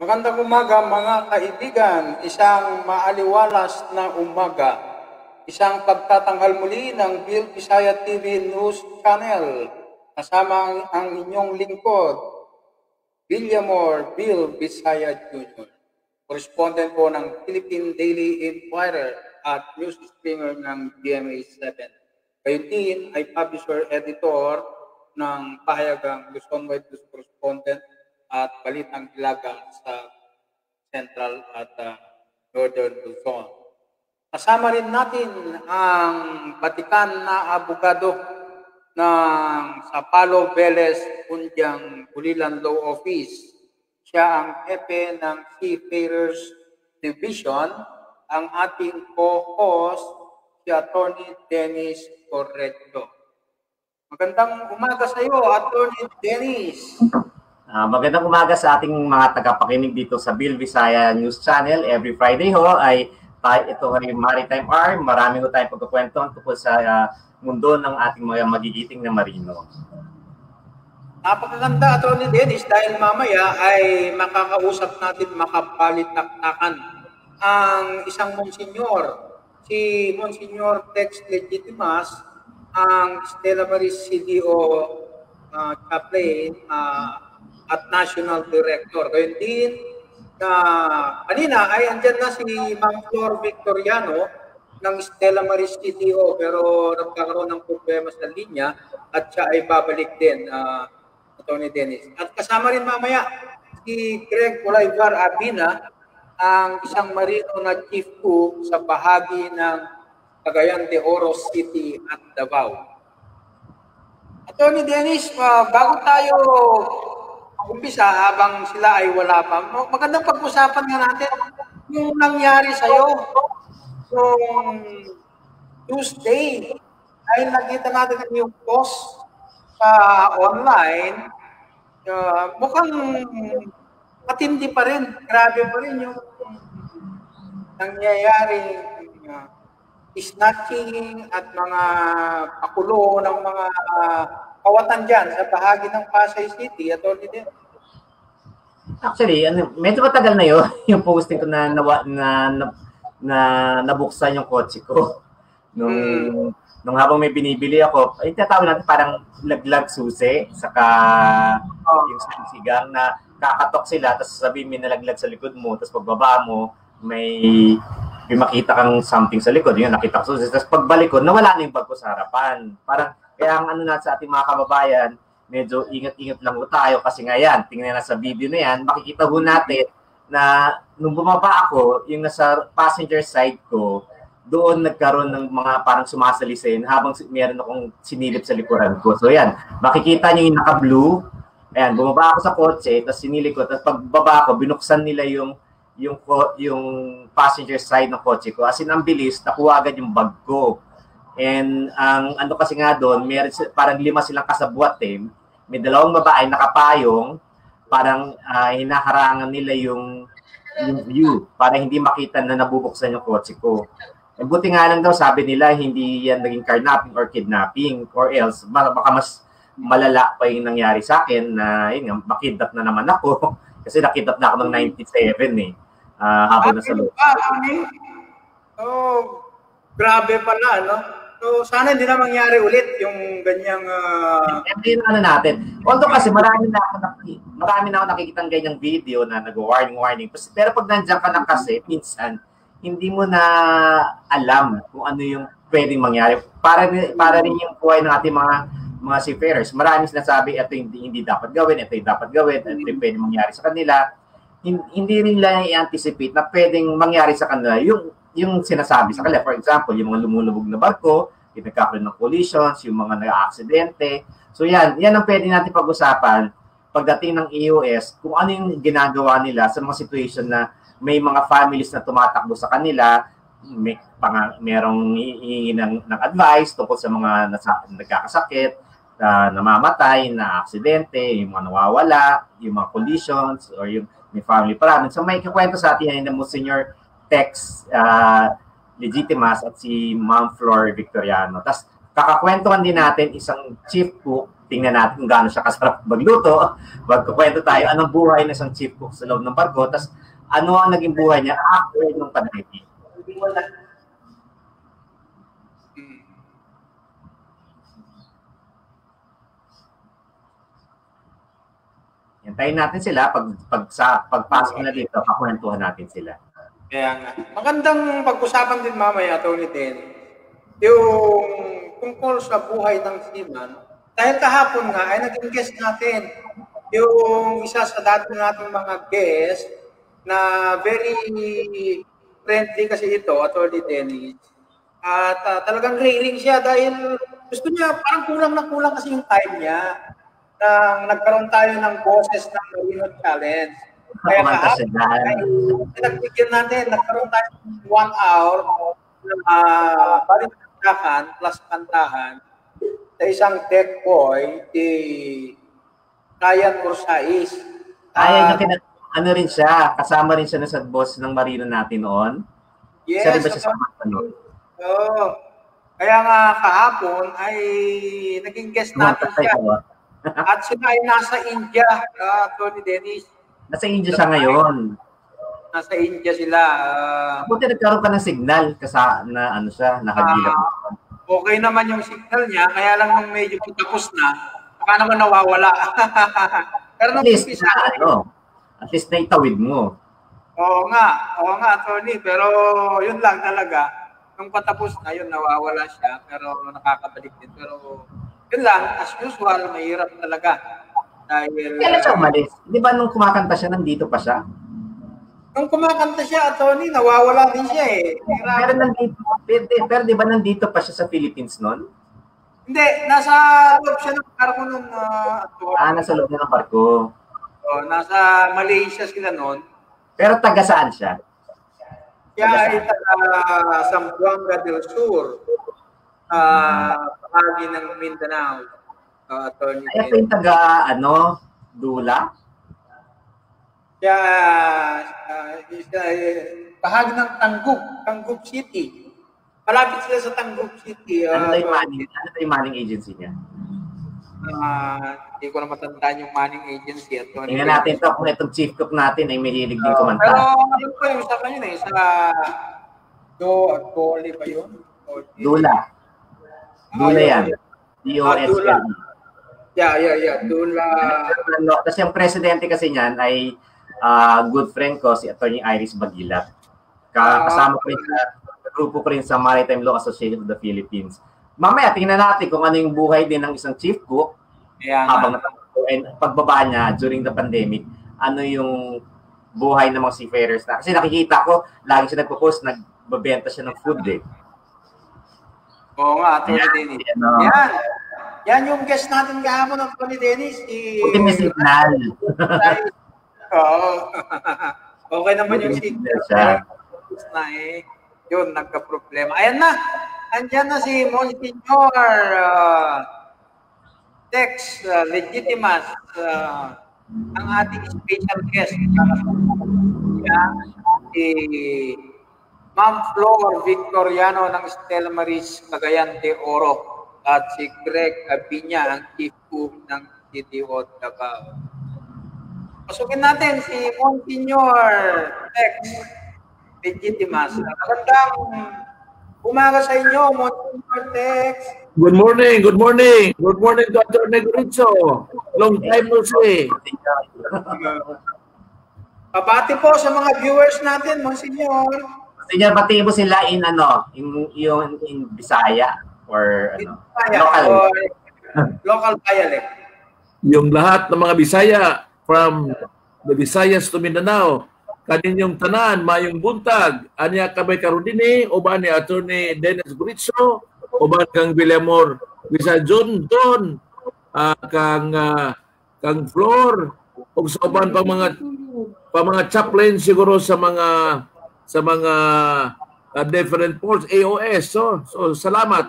Magandang umaga mga kaibigan, isang maaliwalas na umaga, isang pagtatanghal muli ng Bill Bisaya TV News Channel. Kasama ang inyong lingkod, Villamor Bill Bisaya Jr. Correspondent po ng Philippine Daily Inquirer at news streamer ng GMA7. Kayo din ay publisher-editor ng pahayagang Luzon Wide News Correspondent at Balitang Ilaga sa Central at Northern Luzon. Kasama rin natin ang batikan na abogado ng Sapalo Velez Punjang Bulilan Law Office. Siya ang hepe ng Seafarers Division. Ang ating co-host, si Attorney Dennis Correcto. Magandang umaga sa iyo, Attorney Dennis. Magandang umaga sa ating mga tagapakinig dito sa Bill Bisaya News Channel. Every Friday ay ito ay Maritime Hour. Marami ho tayong pagkukwentuhan tungkol sa mundo ng ating mga magigiting na marino. Napakaganda, Atty. Dennis, dahil mamaya ay makakausap natin, makapalitaktakan ang isang Monsignor, si Monsignor Tex Legitimas, ang Stella Maris CDO chaplain at National Director. Gayun din na kanina ay andyan na si Ma'am Flor Victoriano ng Stella Maris CDO, pero nagkakaroon ng problema sa linya at siya ay babalik din, Atty. Dennis. At kasama rin mamaya si Greg Olaivar Abina, ang isang marino na chief cook sa bahagi ng Cagayan de Oro City at Davao. Atty. Dennis, bago tayo umpisa, habang sila ay wala pa, magandang pag-usapan nga natin yung nangyari sa'yo noong Tuesday. Ay nakita natin yung post sa online, mukhang matindi pa rin, grabe pa rin yung nangyayari, snatching at mga pakulo ng mga kawatan dyan sa bahagi ng Pasay City, Atty. Dennis. Actually, medyo matagal na yun, yung posting ko na nabuksan yung kotse ko. Nung habang may binibili ako, ay tatawag natin parang laglag susi, saka yung sigang na kakatok sila, tapos sabihin may nalaglag sa likod mo, tapos pagbaba mo, may makita kang something sa likod, yun, nakita ko susi. Tapos pagbalik ko, nawala na yung bag ko sa harapan. Parang, kaya ang sa ating mga kababayan, medyo ingat-ingat lang tayo kasi nga yan, tingnan na sa video na yan, makikita ho natin na nung bumaba ako, yung nasa passenger side ko, doon nagkaroon ng mga parang sumasalisin habang meron akong sinilip sa likuran ko. So yan, makikita nyo yung naka-blue, ayan, bumaba ako sa kotse, tapos sinilip ko, tapos pagbaba ko, binuksan nila yung passenger side ng kotse ko. As in, ang bilis, nakuha agad yung bag ko. And ang ano kasi nga doon, meron parang 5 silang kasabwat eh. May 2 babae nakapayong, parang hinaharangan nila yung view para hindi makita na nabubuksan yung kotse ko. E, buti nga lang daw, sabi nila, hindi yan naging carnapping or kidnapping, or else baka mas malala pa yung nangyari sa akin na yun, makidnap na naman ako. Kasi nakidnap na ako ng 97 eh. Habang nasa loob. Oh, grabe pala, no? So, sana hindi na mangyari ulit yung ganyang... Hindi na natin. Although kasi marami na ako nakikitang ganyang video na nag-warning. Pero pag nandiyan ka na kasi, minsan, hindi mo na alam kung ano yung pwedeng mangyari. Para rin yung buhay ng ating mga seafarers. Maraming sinasabi, ito hindi dapat gawin, ito yung dapat gawin, ito yung pwedeng mangyari sa kanila. Hindi rin nila i-anticipate na pwedeng mangyari sa kanila yung sinasabi sa kanila. For example, yung mga lumulubog na barko, yung nagkakaroon ng collisions, yung mga nag-aksidente. So yan ang pwede natin pag-usapan pagdating ng EOS, kung ano yung ginagawa nila sa mga situation na may mga families na tumatakbo sa kanila, merong hihingi ng advice tungkol sa mga nagkakasakit, namamatay, na aksidente, yung mga nawawala, yung mga collisions, or yung may family problems. So may kikwento sa atin yung Monsignor Tex Legitimas at si Ma'am Flor Victoriano. Tapos kakakwentuhan din natin isang chief cook tingnan natin kung gaano siya kasarap magluto. Magkukwento tayo anong buhay ng isang chief cook sa loob ng barko, tapos ano ang naging buhay niya after ng pandemic. Hintayin natin sila, pagpasok na dito, kakwentuhan natin sila. Kaya nga. Magandang pag-usapan din mamaya, Tony din, yung tungkol sa buhay ng seaman. Dahil kahapon nga, ay naging guest natin yung isa sa dati nating mga guest na very friendly kasi ito, Atty. Dennis. At talagang raring siya dahil gusto niya, parang kulang na kulang kasi yung time niya. Nagkaroon tayo ng boses ng Marino Challenge. Kaya kahapon, nagbigyan natin, nagkaroon tayo ng 1 hour na balikantahan plus kantahan sa isang deck boy, si Ryan Orsais. Ano rin siya, kasama rin siya sa boss ng Marino natin noon. Yes. Siya rin ba siya sa noon? Oo. Kaya nga kahapon ay naging guest natin siya. At sila ay nasa India, Tony Dennis. Nasa India siya ngayon. Nasa India sila. Buti nagkaroon ka ng signal na ano siya, nakagilap. Okay naman yung signal niya, kaya lang nung medyo tapos na, baka naman nawawala. Pero at least at least naitawid mo. Oo nga, Tony. Pero yun lang talaga. Nung patapos na yun, nawawala siya. Pero nakakabalik din. Pero yun lang, as usual, mahirap talaga. Dahil... Kailan siya umalis? Di ba nung kumakanta siya, nandito pa siya? Nung kumakanta siya, Tony, nawawala din siya eh. Pero di ba nandito pa siya sa Philippines noon? Hindi, nasa loob siya ng barko nun. Nasa loob na ng barko. Nasa Malaysia sila noon. Pero taga saan siya? Siya ay taga Zamboanga del Sur. Bahagi ng Mindanao. Attorney. Ito yung taga, Dula? Siya, bahagi ng Tanggub City. Malapit sila sa Tanggub City. Ano yung manning agency niya? Hindi ko na matandaan yung manning agency. Tingnan natin ito kung itong chief cook natin ay mahilig din kumanta. Pero ano po yung sa kanya na sa Dole ba yun? Dula. Dula yan. D-O-S-L-E. Yeah. Dula. Kasi yung presidente kasi niyan ay good friend ko, si Atty. Iris Bagilat. Kasama ko rin sa grupo ko rin sa Maritime Law Association of the Philippines. Mamaya, tingnan natin kung ano yung buhay din ng isang chief cook habang pagbaba niya during the pandemic, ano yung buhay ng mga seafarers na. Kasi nakikita ko, lagi siya nagpo-post, nagbabenta siya ng food eh. Oo nga, Tony Dennis. Yan yung guest natin kahapon ng Tony Dennis. Puti may signal. Oo. Okay naman yung signal. Yun, nagka-problema. Ayan na. Andyan na si Monsignor Tex Legitimas, ang ating special guest. Si Ma'am Flor Victoriano ng Stella Maris Cagayan de Oro at si Greg Abinya, ang chief cook ng CTO Davao. Pasukin natin si Monsignor Tex Legitimas. Magandang umaga sa inyo, Monsignor Tex. Good morning. Good morning to Atty. Guritzo. Long time no see. Pabati po sa mga viewers natin, Monsignor. Monsignor, bati mo sila in Bisaya or local dialect. Yung lahat ng mga Bisaya from the Visayas to Mindanao, kaninyong tanan, mayong buntag, anya kabay karudini, o ba ni Atty. Dennis Guritzo, o ba kang Villamor, Bisa John Don, kang Flor, o sa uban pa mga chaplain siguro sa mga different ports, AOS. So salamat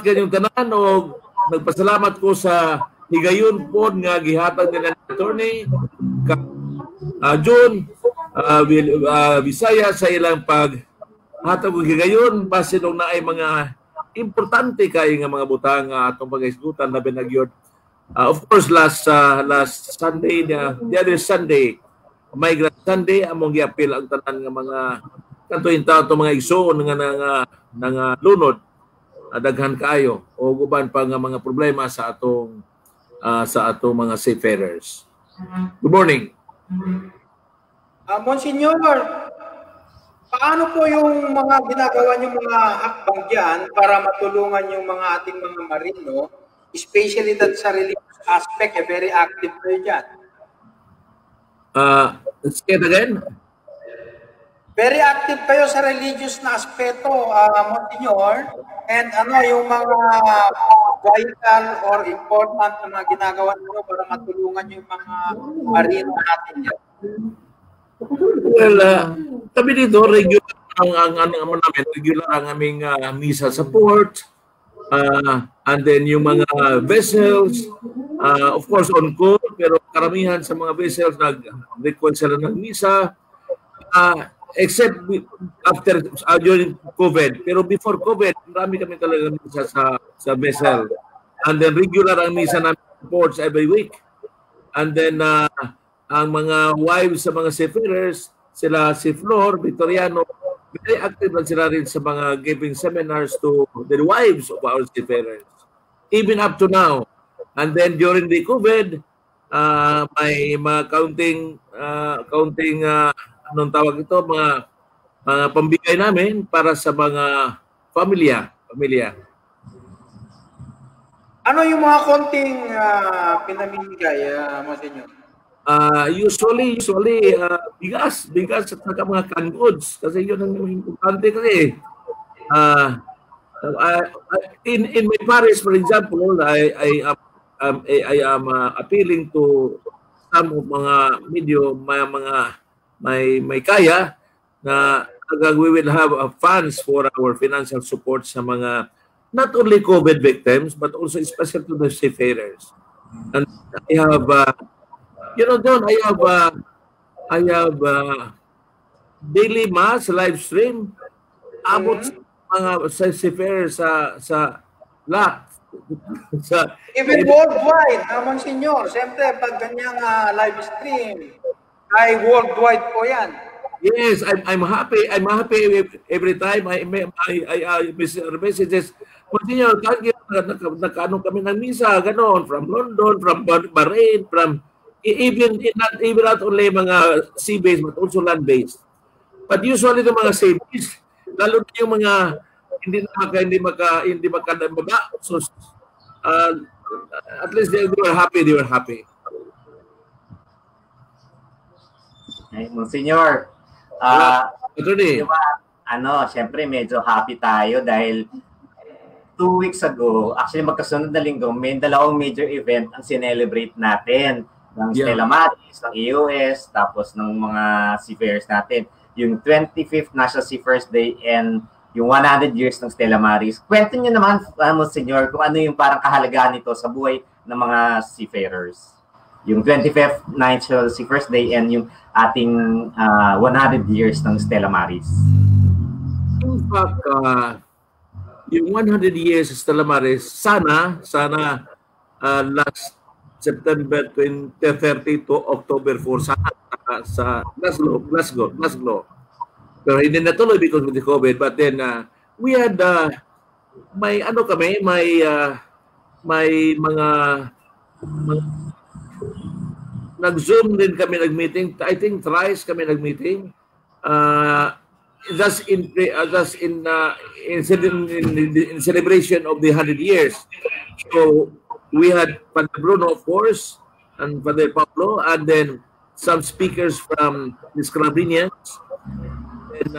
kanyong tanan, o nagpasalamat ko sa higayon po nga gihatag nila ni Atty. June, Bisaya sa ilang paghatag og higayon base nung naay mga importante kayo nga mga butang atong pag-isgutan na binagyod. Of course, last Sunday, the other Sunday, Migrant Sunday, among giapil ang tanan nga mga kantuin tao itong mga igsoon nga lunod, daghan kayo o guban pa nga mga problema sa atong mga seafarers. Good morning. Monsignor, paano po yung mga ginagawa niyong mga hakbang dyan para matulungan yung mga ating mga marino, especially that sa religious aspect, very active kayo dyan? Let's say it again. Very active kayo sa religious na aspeto, Monsignor, and yung mga vital or important na mga ginagawa niyo para matulungan yung mga marino natin dyan? Well, kami dito, regular ang aming misa support, and then yung mga vessels, of course on call, pero karamihan sa mga vessels nag-request sila ng misa, except after during COVID. Pero before COVID, marami kami talaga misa sa vessel. And then regular ang misa namin reports every week. And then ang mga wives sa mga seafarers, sila si Flor Victoriano, very active lang sila rin sa mga giving seminars to the wives of our seafarers. Even up to now. And then during the COVID, may mga counting anong tawag ito, mga pambigay namin para sa mga pamilya. Ano yung mga konting pinamimigay, Monsignor? Usually bigas at saka mga canned goods kasi yun ang importante kasi in my parish, for example, I am appealing to some of mga may kaya na we will have funds for our financial support sa mga not only COVID victims but also especially to the seafarers. And I have I have daily mass live stream abot mga seafarers sa lahat. Even worldwide, Monsignor, siyempre pag ganyang live stream ay worldwide po yan. Yes, I'm happy. I'm happy every time I messages. Monsignor, nagkaano kami ng misa, ganon, from London, from Bahrain, from even not only mga sea-based but also land-based. But usually the mga sea-based, lalo na yung mga hindi makadababa. So at least they were happy. Ay, Monsignor, diba, syempre medyo happy tayo dahil 2 weeks ago, actually magkasunod na linggo, may dalawang major event ang sinelebrate natin ng Stella Maris, ng EOS, tapos ng mga seafarers natin. Yung 25th National Seafarers Day and yung 100 years ng Stella Maris. Kwento nyo naman, Monsignor, kung ano yung parang kahalagahan nito sa buhay ng mga seafarers. Yung 25th National Seafarers Day and yung ating 100 years ng Stella Maris. In fact, yung 100 years sa Stella Maris, sana last September 30 to October 4 sana sa Glasgow. Pero hindi natuloy because of the COVID. But then we had may mga nag-Zoom din kami nag-meeting. I think thrice kami nag-meeting. That's in celebration of the 100 years. So we had Father Bruno, of course, and Father Pablo, and then some speakers from the Scalabinians. And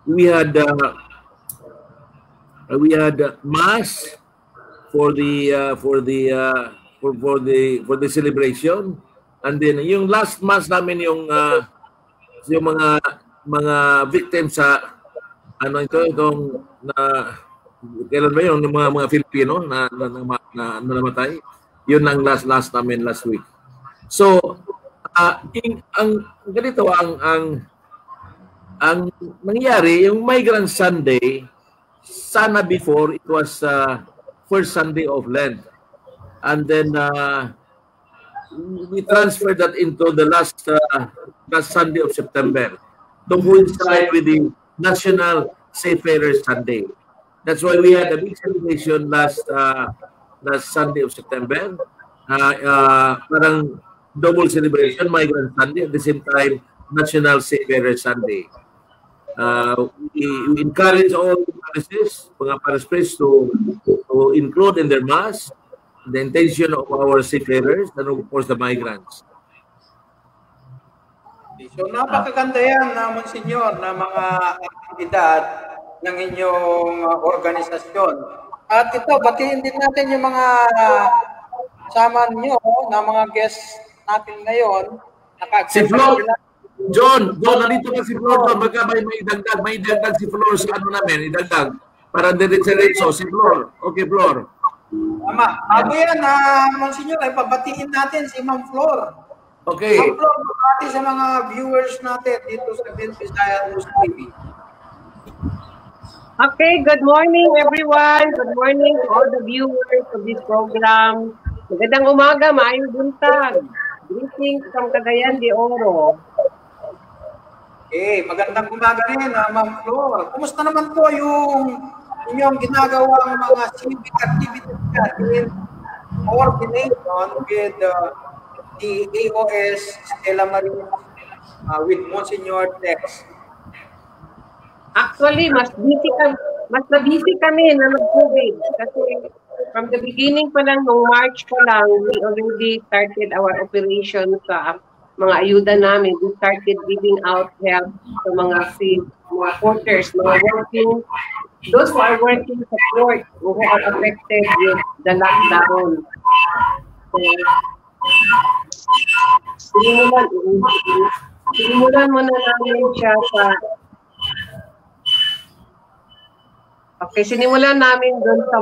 we had mass for the celebration, and then yung last mass namin yung mga victims sa itong kailan ba yun, yung mga Filipino na namatay. Yun ang last namin last week. So ang nangyari yung Migrant Sunday, sana before it was first Sunday of Lent. And then we transferred that into the last Sunday of September to coincide with the National Seafarers Sunday. That's why we had a big celebration last Sunday of September. Parang double celebration, Migrant Sunday, at the same time, National Seafarers Sunday. We encourage all parishes, mga parish priests to include in their mass the intention of our seafarers and of course the migrants. So napakaganda yan na Monsignor na mga aktibidad ng inyong organisasyon. At ito, batiin din natin yung mga kasama nyo na mga guests natin ngayon. Si Flor, John, nandito ka si Flor doon. Baka may dagdag si Flor sa ano namin, idagdag. Para diretso, si Flor. Okay, Flor. Tama. Bago yan, Monsignor, ay pabatiin natin si Ma'am Flor. Okay. Ma'am Flor, pati sa mga viewers natin dito sa Bill Visayas News TV. Okay, good morning everyone. Good morning to all the viewers of this program. Magandang umaga, maayong buntag. Greetings from Cagayan de Oro. Okay, magandang umaga rin, Ma'am Flor. Kumusta naman po yung inyong ginagawang mga civic activities in coordination with the AOS Stella Maris with Monsignor Tex? Actually, mas na-busy kami na nag-COVID. Kasi from the beginning pa lang, nung March pa lang, we already started our operation sa mga ayuda namin. We started giving out help sa mga porters, mga working, those who are working support, who are affected with the lockdown. So, sinimulan muna namin siya sa sinimulan namin doon sa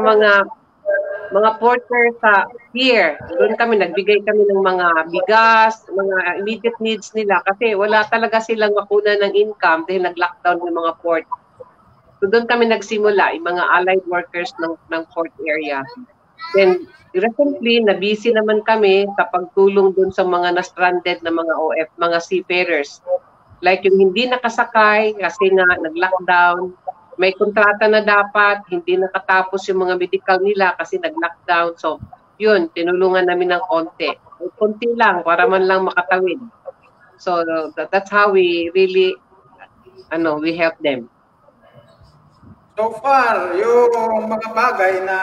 mga porter sa pier. Doon nagbigay kami ng mga bigas, mga immediate needs nila kasi wala talaga silang makuna ng income dahil nag-lockdown ng mga port. So doon kami nagsimula, yung mga allied workers ng port area. Then recently, na-busy naman kami sa pagtulong doon sa mga na-stranded na mga OF, mga seafarers. Like yung hindi nakasakay kasi nga nag-lockdown, may kontrata na dapat, hindi nakatapos yung mga medical nila kasi nag-lockdown. So, yun, tinulungan namin ng konti. Konti lang, para man lang makatawid. So, that's how we really, we help them. So far, yung mga bagay na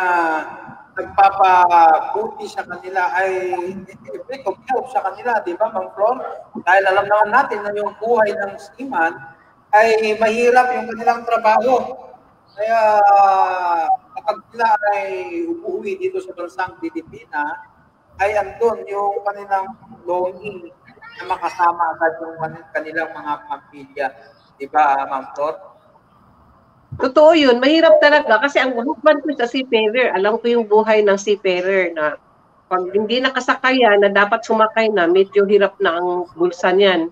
nagpapabuti sa kanila ay effect of help sa kanila, di ba, Ma'am Flor? Dahil alam naman natin na yung buhay ng seaman ay mahirap yung kanilang trabaho. Kaya kapag sila ay umuwi dito sa bansang Pilipina, ay andun yung kanilang longing na makasama agad yung kanilang mga pamilya. Di ba, Ma'am Flor? Totoo yun. Mahirap talaga kasi ang husband ko sa seafarer, alam ko yung buhay ng seafarer na pag hindi nakasakay na dapat sumakay na, medyo hirap na ang bulsa niyan.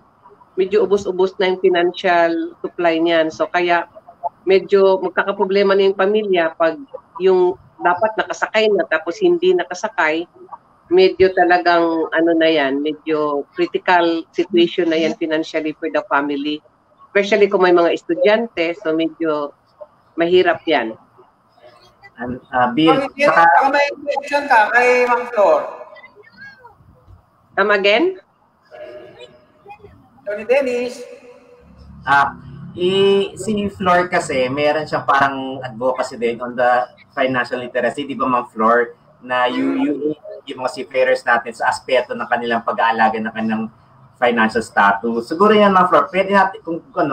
Medyo ubos-ubos na yung financial supply niyan. So kaya medyo magkakaproblema na yung pamilya pag yung dapat nakasakay na tapos hindi nakasakay, medyo talagang medyo critical situation na yan financially for the family. Especially kung may mga estudyante, so medyo mahirap yan. Bill, may question ka kay Ma'am Flor. Come again? Tony Dennis. Si Flor kasi, meron siyang parang advocacy din on the financial literacy, di ba, Ma'am Flor, na yung mga seafarers natin sa aspeto ng kanilang pag-aalaga ng kanilang financial status. Siguro yan, Ma'am Flor, pwede natin,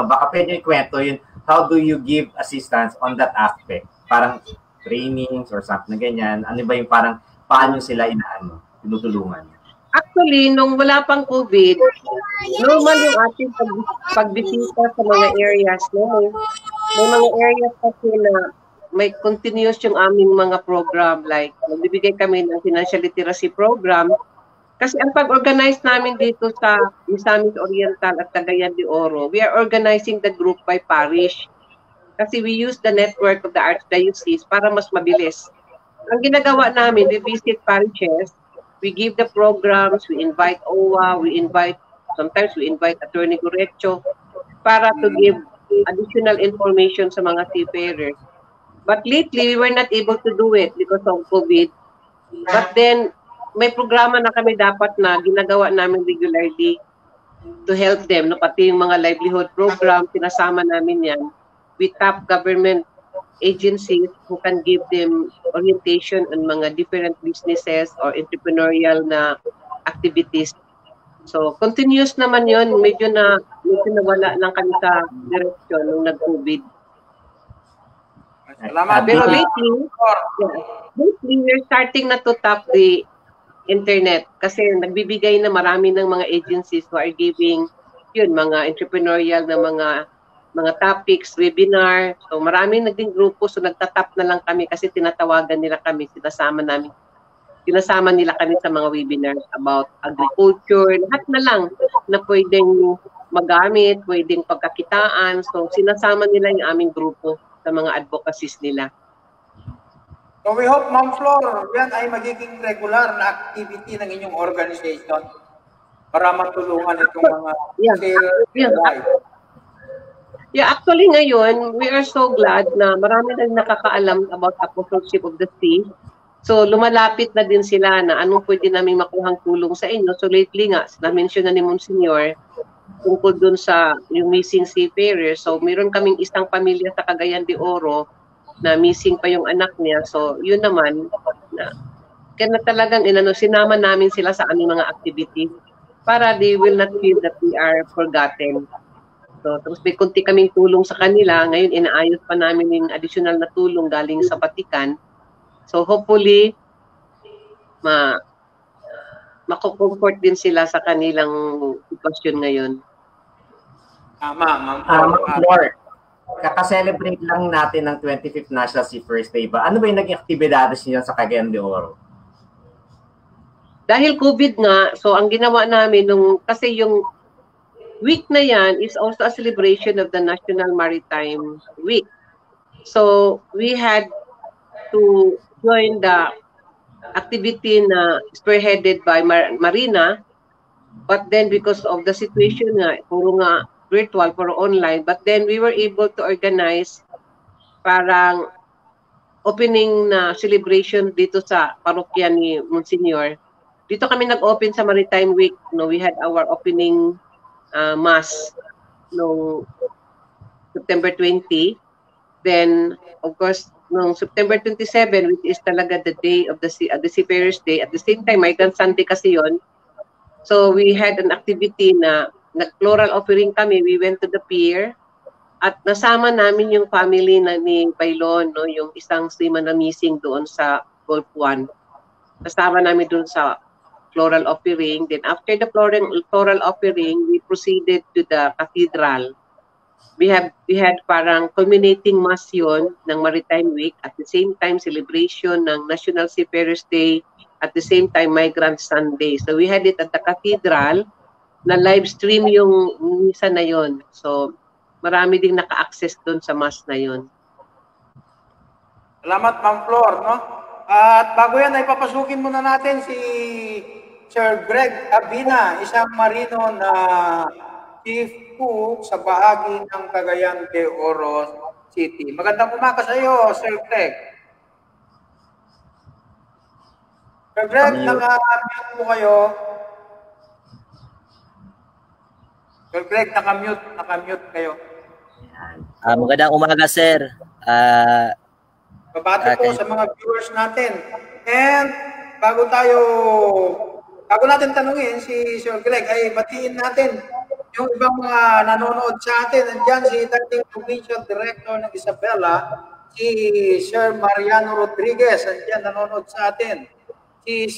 baka pwede yung kwento yun, how do you give assistance on that aspect? Parang trainings or something na ganyan. Ano ba yung parang, paano sila tinutulungan? Actually, nung wala pang COVID, normal yung ating pagbisita sa mga areas. No? May mga areas kasi na may continuous yung aming mga program. Like, nagbibigay kami ng financial literacy program. Kasi ang pag-organize namin dito sa Misamis Oriental at Cagayan de Oro, we are organizing the group by parish. Kasi we use the network of the Archdiocese para mas mabilis. Ang ginagawa namin, we visit parishes, we give the programs, we invite OWA, sometimes we invite Attorney Gorecho para to give additional information sa mga seafarers. But lately, we were not able to do it because of COVID. But then, may programa na kami dapat na ginagawa namin regularly to help them. No? Pati yung mga livelihood program, sinasama namin yan with top government agencies who can give them orientation on mga different businesses or entrepreneurial na activities. So, continuous naman yun. Medyo nawala lang kami sa direksyon nung nag-COVID. Salamat. Pero lately, we're starting na to tap the internet kasi nagbibigay na marami ng mga agencies who are giving yun, mga entrepreneurial na mga topics, webinar. So maraming naging grupo, so nagtatap na lang kami kasi tinatawagan nila kami, sinasama nila kami sa mga webinars about agriculture, lahat na lang na pwedeng magamit, pwedeng pagkakitaan. So sinasama nila yung aming grupo sa mga advocacies nila. So we hope, Ma'am Flor, yan ay magiging regular na activity ng inyong organization para matulungan itong mga Yeah, actually ngayon, we are so glad na marami na nakakaalam about Apostleship of the Sea. So lumalapit na din sila na anong pwede namin makuhang tulong sa inyo. So lately nga, na-mention na ni Monsignor tungkol dun sa yung missing seafarers. So meron kaming isang pamilya sa Cagayan de Oro na missing pa yung anak niya. So yun naman, kaya talagang sinama namin sila sa aming mga activity para they will not feel that we are forgotten. So, tapos may kunti kaming tulong sa kanila. Ngayon, inaayos pa namin yung additional na tulong galing sa Vatican. So, hopefully, mako-comfort din sila sa kanilang sitwasyon ngayon. Tama, Ma'am Lord, kakaselebrate lang natin ng 25th National Seafarers Day ba? Ano ba yung naging aktibidades niyo sa Cagayan de Oro? Dahil COVID nga, so ang ginawa namin kasi yung week na yan is also a celebration of the National Maritime Week. So we had to join the activity na spearheaded by Marina, but then because of the situation nga, puro nga virtual, puro online, but then we were able to organize parang opening na celebration dito sa parokya ni Monsignor. Dito kami nag-open sa Maritime Week. No, we had our opening mass noong September 20. Then, of course, noong September 27, which is talaga the day of the Seafarers Day. At the same time, Migrant Sunday kasi yon. So, we had an activity na nag-floral offering kami. We went to the pier at nasama namin yung family ni Bailon, no, yung isang seaman na missing doon sa Gulf 1. Nasama namin doon sa floral offering. Then after the floral offering, we proceeded to the cathedral. We had parang culminating mass yun ng Maritime Week, at the same time celebration ng National Seafarers Day, at the same time Migrant Sunday. So we had it at the cathedral, na live stream yung misa na yun. So marami ding naka-access doon sa mass na yun. Salamat, Ma'am Flor, no? At bago yan ay papasukin muna natin si Sir Greg Abina, isang marino na chief cook sa bahagi ng Cagayan de Oro City. Magandang umaga sa iyo, Sir Greg. Sir Greg, naka-mute po kayo. Sir Greg, naka-mute kayo. Magandang umaga, sir. Babati po sa mga viewers natin. And bago natin tanungin si Sir Greg, ay batiin natin yung ibang mga nanonood sa atin. Nandiyan si dating Provincial Director ng Isabela, si Sir Mariano Rodriguez, nandiyan nanonood sa atin. Si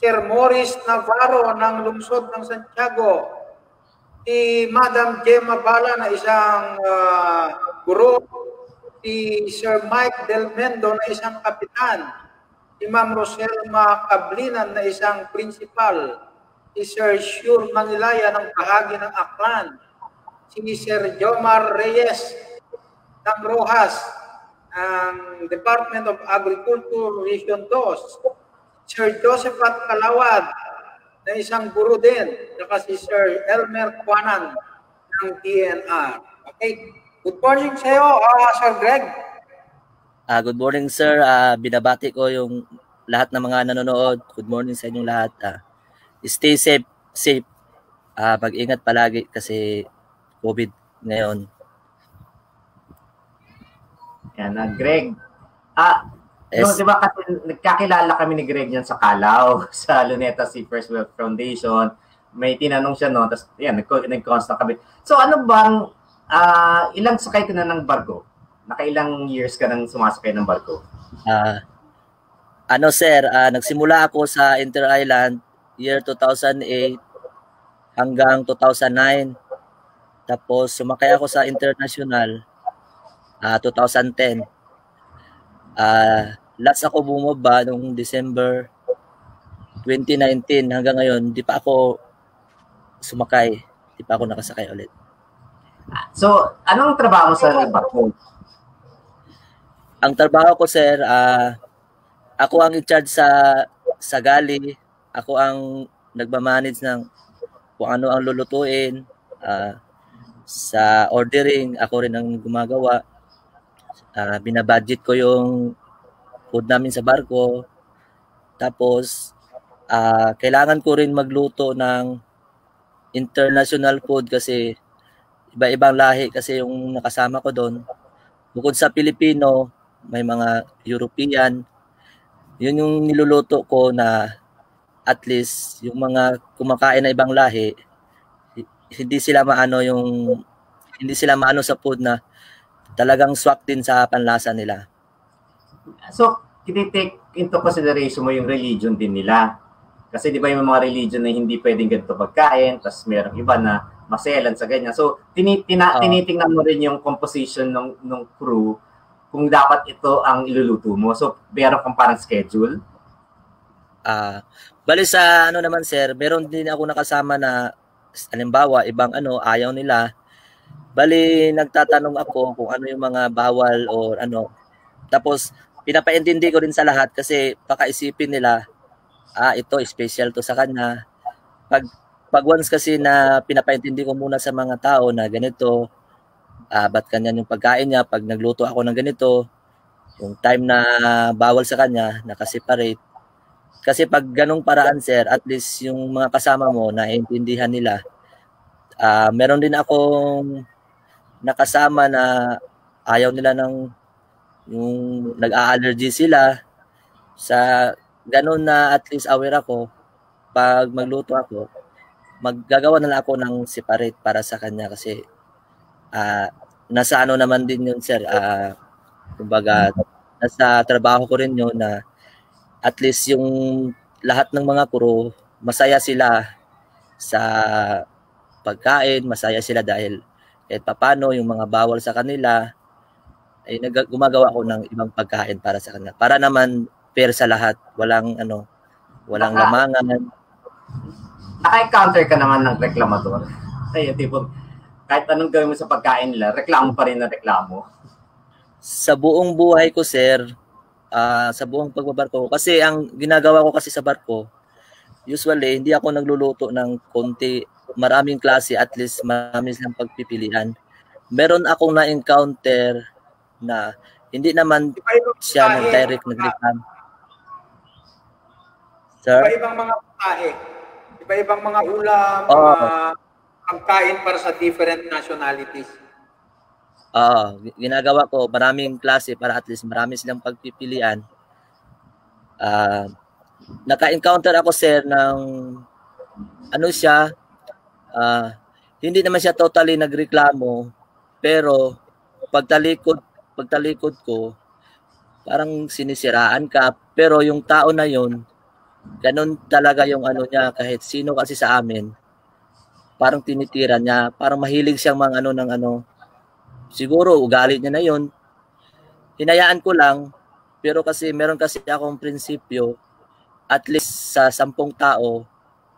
Sir Morris Navarro ng Lungsod ng Santiago, si Madam Gemma Bala na isang guro, si Sir Mike Del Mendo na isang kapitan, si Ma'am Roselma Cablinan na isang principal, si Sir Shure Manilaya ng bahagi ng Aklan, si Sir Jomar Reyes ng Rojas, ang Department of Agriculture Region 2, Sir Josephat Calawad, na isang guro din, saka si Sir Elmer Quanan ng DNR. Okay, good morning sa iyo, Sir Greg. Good morning, sir. Binabati ko yung lahat ng mga nanonood. Good morning sa inyong lahat. Stay safe. Mag-ingat palagi kasi COVID ngayon. Yan, Greg. Yes. No, di ba kasi nagkakilala kami ni Greg yan sa Calao, sa Luneta Sea First Wealth Foundation. May tinanong siya, no? Tapos, yan, nag-constant kami. So, ano bang, ilang sakay ka na ng barko? Nakailang years ka nang sumasakay ng barko? Sir, nagsimula ako sa Inter-Island year 2008 hanggang 2009. Tapos, sumakay ako sa International 2010. Last ako bumaba noong December 2019 hanggang ngayon, di pa ako sumakay. Di pa ako nakasakay ulit. So, anong trabaho sa barko? Ang trabaho ko, sir, ako ang in-charge sa galley. Ako ang nagmamanage ng kung ano ang lulutuin. Sa ordering, ako rin ang gumagawa. Binabudget ko yung food namin sa barko. Tapos, kailangan ko rin magluto ng international food kasi iba-ibang lahi kasi yung nakasama ko doon. Bukod sa Pilipino, may mga European. Yun yung niluluto ko na at least yung mga kumakain na ibang lahi, hindi sila maano sa food na talagang swak din sa panlasa nila. So, tinitake into consideration mo yung religion din nila. Kasi di ba yung mga religion na hindi pwedeng ganito pagkain, tapos merong iba na maselan sa ganyan. So, tinitingnan mo rin yung composition ng crew kung dapat ito ang iluluto mo. So, meron kang parang schedule? Bali sa naman, sir, meron din ako nakasama na halimbawa, ibang ayaw nila. Bali, nagtatanong ako kung ano yung mga bawal or ano. Tapos, pinapaintindi ko rin sa lahat kasi baka isipin nila, ito, special to sa kanya. Pag once kasi na pinapaintindi ko muna sa mga tao na ganito, ba't kanya yung pagkain niya, pag nagluto ako ng ganito, yung time na bawal sa kanya, nakaseparate. Kasi pag ganong paraan, sir, at least yung mga kasama mo, naiintindihan nila. Meron din akong nakasama na ayaw nila yung nag-a-allergy sila. Sa ganon na at least aware ako, pag magluto ako, maggagawa na lang ako ng separate para sa kanya kasi nasa naman din yun, sir. Kumbaga, nasa trabaho ko rin yun na at least yung lahat ng mga crew, masaya sila sa pagkain, masaya sila dahil kahit papano yung mga bawal sa kanila, ay gumagawa ako ng ibang pagkain para sa kanila. Para naman fair sa lahat, walang lamangan. Naka-encounter ka naman ng reklamador. Ay, tipo, kahit anong gawin mo sa pagkain nila, reklamo pa rin na reklamo. Sa buong buhay ko, sir, sa buong pagbabarko, kasi ang ginagawa ko kasi sa barko, usually, hindi ako nagluluto ng konti, maraming klase, at least maraming silang pagpipilian. Meron akong na-encounter na hindi naman siya direct nag-reclam. Sir? Iba-ibang mga pagkae. Iba-ibang mga ulam, mga pagkain para sa different nationalities. Ginagawa ko maraming klase para at least marami silang pagpipilian. Naka-encounter ako, sir, ng hindi naman siya totally nagreklamo, pero pagtalikod ko, parang sinisiraan ka, pero yung tao na yon, ganun talaga yung niya, kahit sino kasi sa amin, parang tinitira niya, parang mahilig siyang mga siguro ugali niya na yon. Hinayaan ko lang, pero kasi meron kasi akong prinsipyo, at least sa 10 tao,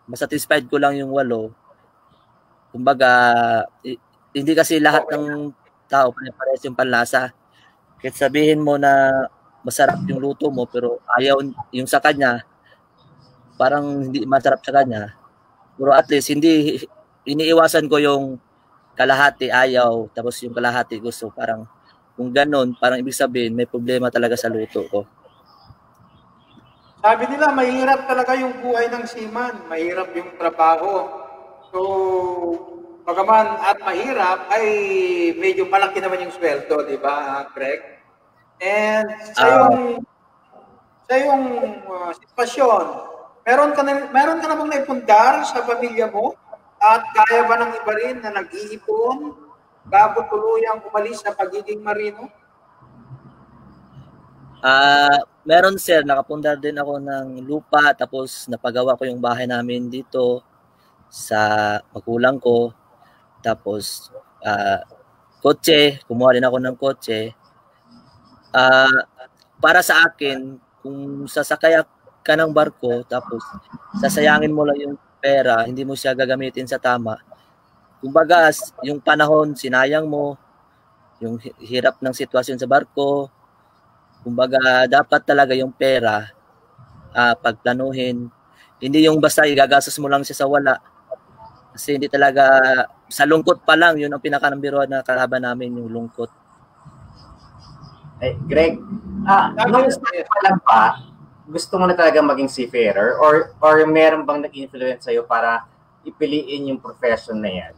masatisfied ko lang yung 8. Kumbaga, hindi kasi lahat ng tao, pare-pares yung panlasa. Kahit sabihin mo na masarap yung luto mo, pero ayaw yung sa kanya, parang hindi masarap sa kanya. Pero at least, hindi, iniiwasan ko yung kalahati ayaw, tapos yung kalahati gusto. Parang, kung ganun, parang ibig sabihin, may problema talaga sa luto ko. Sabi nila, mahirap talaga yung buhay ng seaman. Mahirap yung trabaho. So, bagaman at mahirap, ay medyo malaki naman yung sweldo, di ba, Greg? And sa yung sitwasyon, meron ka na bang naipundar sa pamilya mo? At kaya ba ng iba rin na nag-iipon bago tuluyang umalis sa pagiging marino? Meron sir, nakapundar din ako ng lupa, tapos napagawa ko yung bahay namin dito sa magulang ko. Tapos kotse, kumuha din ako ng kotse. Para sa akin, kung sasakay ka ng barko, tapos sasayangin mo lang yung pera, hindi mo siya gagamitin sa tama. Kumbaga, yung panahon, sinayang mo, yung hirap ng sitwasyon sa barko. Kumbaga, dapat talaga yung pera, pagplanuhin. Hindi yung basta igagastos mo lang siya sa wala. Kasi hindi talaga, sa lungkot pa lang, yun ang pinakanambiruan na kalaban namin, yung lungkot. Greg, nung start pa lang ba, gusto mo na talaga maging seafarer? Or meron bang nag-influence sa'yo para ipiliin yung profession na yan?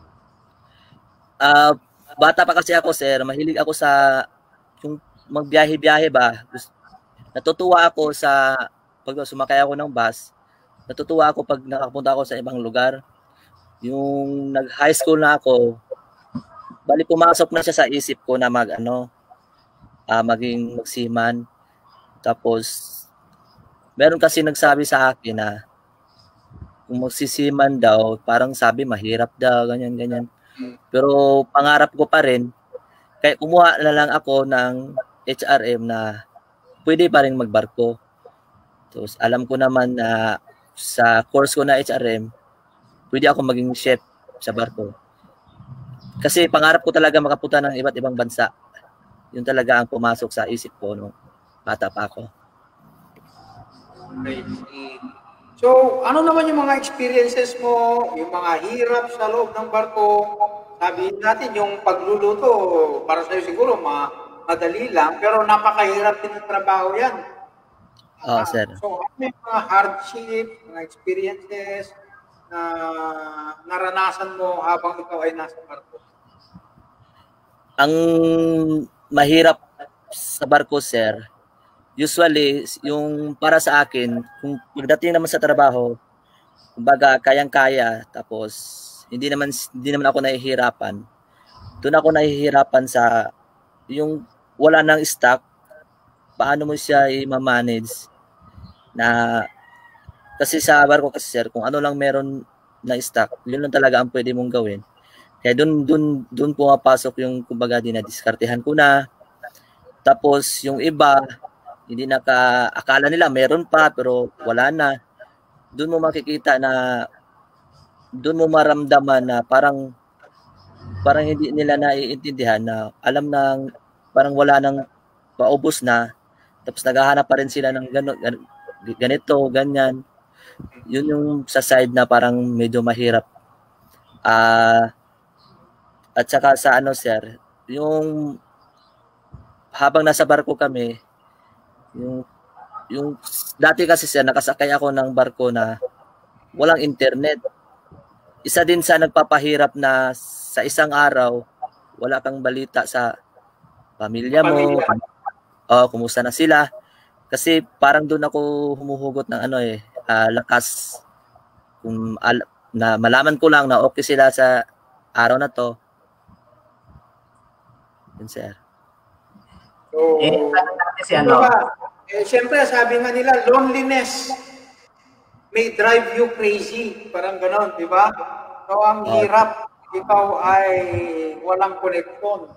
Bata pa kasi ako, sir. Mahilig ako sa yung magbiyahe-biyahe ba. Natutuwa ako sa pag sumakay ako ng bus. Natutuwa ako pag nakapunta ako sa ibang lugar. Yung nag-high school na ako, bali pumasok na siya sa isip ko na maging magseaman. Tapos meron kasi nagsabi sa akin na kung magsisiman daw, parang sabi mahirap daw, ganyan. Pero pangarap ko pa rin, kaya kumuha na lang ako ng HRM na pwede pa rin magbarko. Tapos alam ko naman na sa course ko na HRM, pwede ako maging chef sa barko. Kasi pangarap ko talaga makapunta ng iba't ibang bansa. Yun talaga ang pumasok sa isip ko nung bata pa ako. So, ano naman yung mga experiences mo, yung mga hirap sa loob ng barko? Sabihin natin, yung pagluluto, para sa'yo siguro madali lang, pero napakahirap din ang trabaho yan. Sir. So, ano yung mga hardship, mga experiences na naranasan mo habang ikaw ay nasa barko? Ang mahirap sa barko, sir, usually, yung para sa akin, kung pagdating naman sa trabaho, kumbaga kayang-kaya, tapos hindi naman ako nahihirapan. Doon ako nahihirapan sa yung wala nang stock, paano mo siya i-manage na kasi sa barko kasi sir, kung ano lang meron na stock, yun lang talaga ang pwede mong gawin. Kaya doon pumapasok yung kumbaga dinadiskartehan ko na. Tapos yung iba, hindi akala nila meron pa pero wala na. Doon mo makikita na doon mo maramdaman na parang hindi nila naiintindihan na alam nang parang wala nang paubos na, tapos naghahanap pa rin sila ng ganito, ganyan. Yun yung sa side na parang medyo mahirap. At saka sa sir, yung habang nasa barko kami, yung dati kasi sir, nakasakay ako ng barko na walang internet. Isa din sa nagpapahirap na sa isang araw, wala kang balita sa pamilya mo. Kumusta na sila. Kasi parang doon ako humuhugot ng lakas. Na malaman ko lang na okay sila sa araw na to. Yun, sir. So, siyempre, sabi nga nila, loneliness may drive you crazy. Parang ganon, di ba? So, ang hirap, ikaw ay walang koneksyon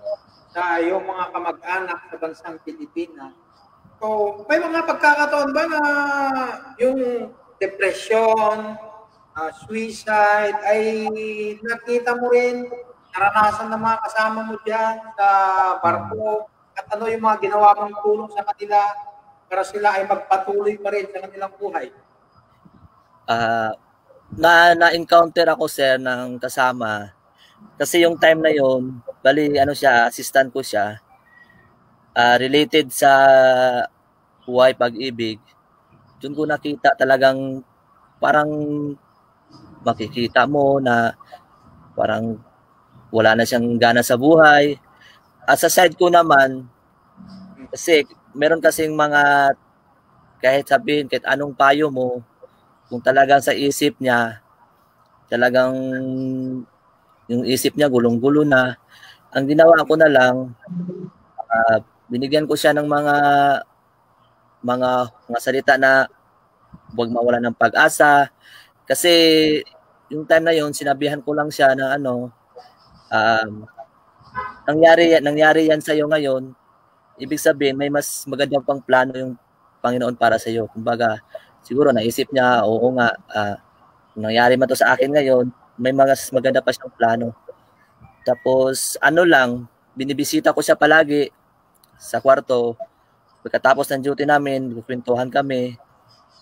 sa iyong mga kamag-anak sa bansang Pilipinas. So, may mga pagkakataon ba na yung depression, suicide, ay nakita mo rin naranasan ng mga kasama mo dyan sa barko? At ano yung mga ginawa mong tulong sa kanila para sila ay magpatuloy pa rin sa kanilang buhay? Na-encounter ako, sir, ng kasama. Kasi yung time na yon, bali, assistant ko siya. Related sa buhay pag-ibig. Doon ko nakita talagang parang makikita mo na parang wala na siyang gana sa buhay. Sa side ko naman, kasi meron kasing mga, kahit sabihin, kahit anong payo mo, kung talagang sa isip niya, talagang yung isip niya gulong-gulo na, ang ginawa ko na lang, binigyan ko siya ng mga salita na huwag mawala ng pag-asa. Kasi yung time na yon, sinabihan ko lang siya na nangyari yan sa iyo ngayon, ibig sabihin may mas magandang pang plano yung Panginoon para sa iyo. Kumbaga, siguro naisip niya, oo nga, nangyari man to sa akin ngayon, may mas maganda pa siyang plano. Tapos binibisita ko siya palagi sa kwarto. Pagkatapos ng duty namin, kwentuhan kami.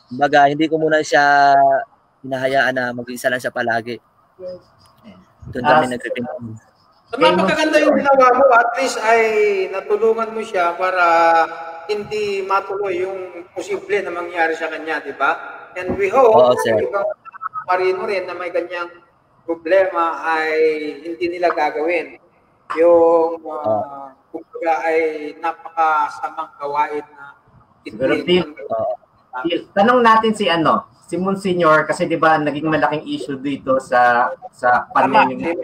Kumbaga, hindi ko muna siya hinahayaan na mag-isa lang siya palagi. Doon kami nagpipintuhan. So, napakaganda yung ginawa mo. At least ay natulungan mo siya para hindi matuloy yung posible na mangyari sa kanya, di ba? And we hope ibang marino rin na may ganyang problema ay hindi nila gagawin. Yung kumbaga ay napakasamang gawain na tanong natin si Monsignor, kasi di ba naging malaking issue dito sa pandemic,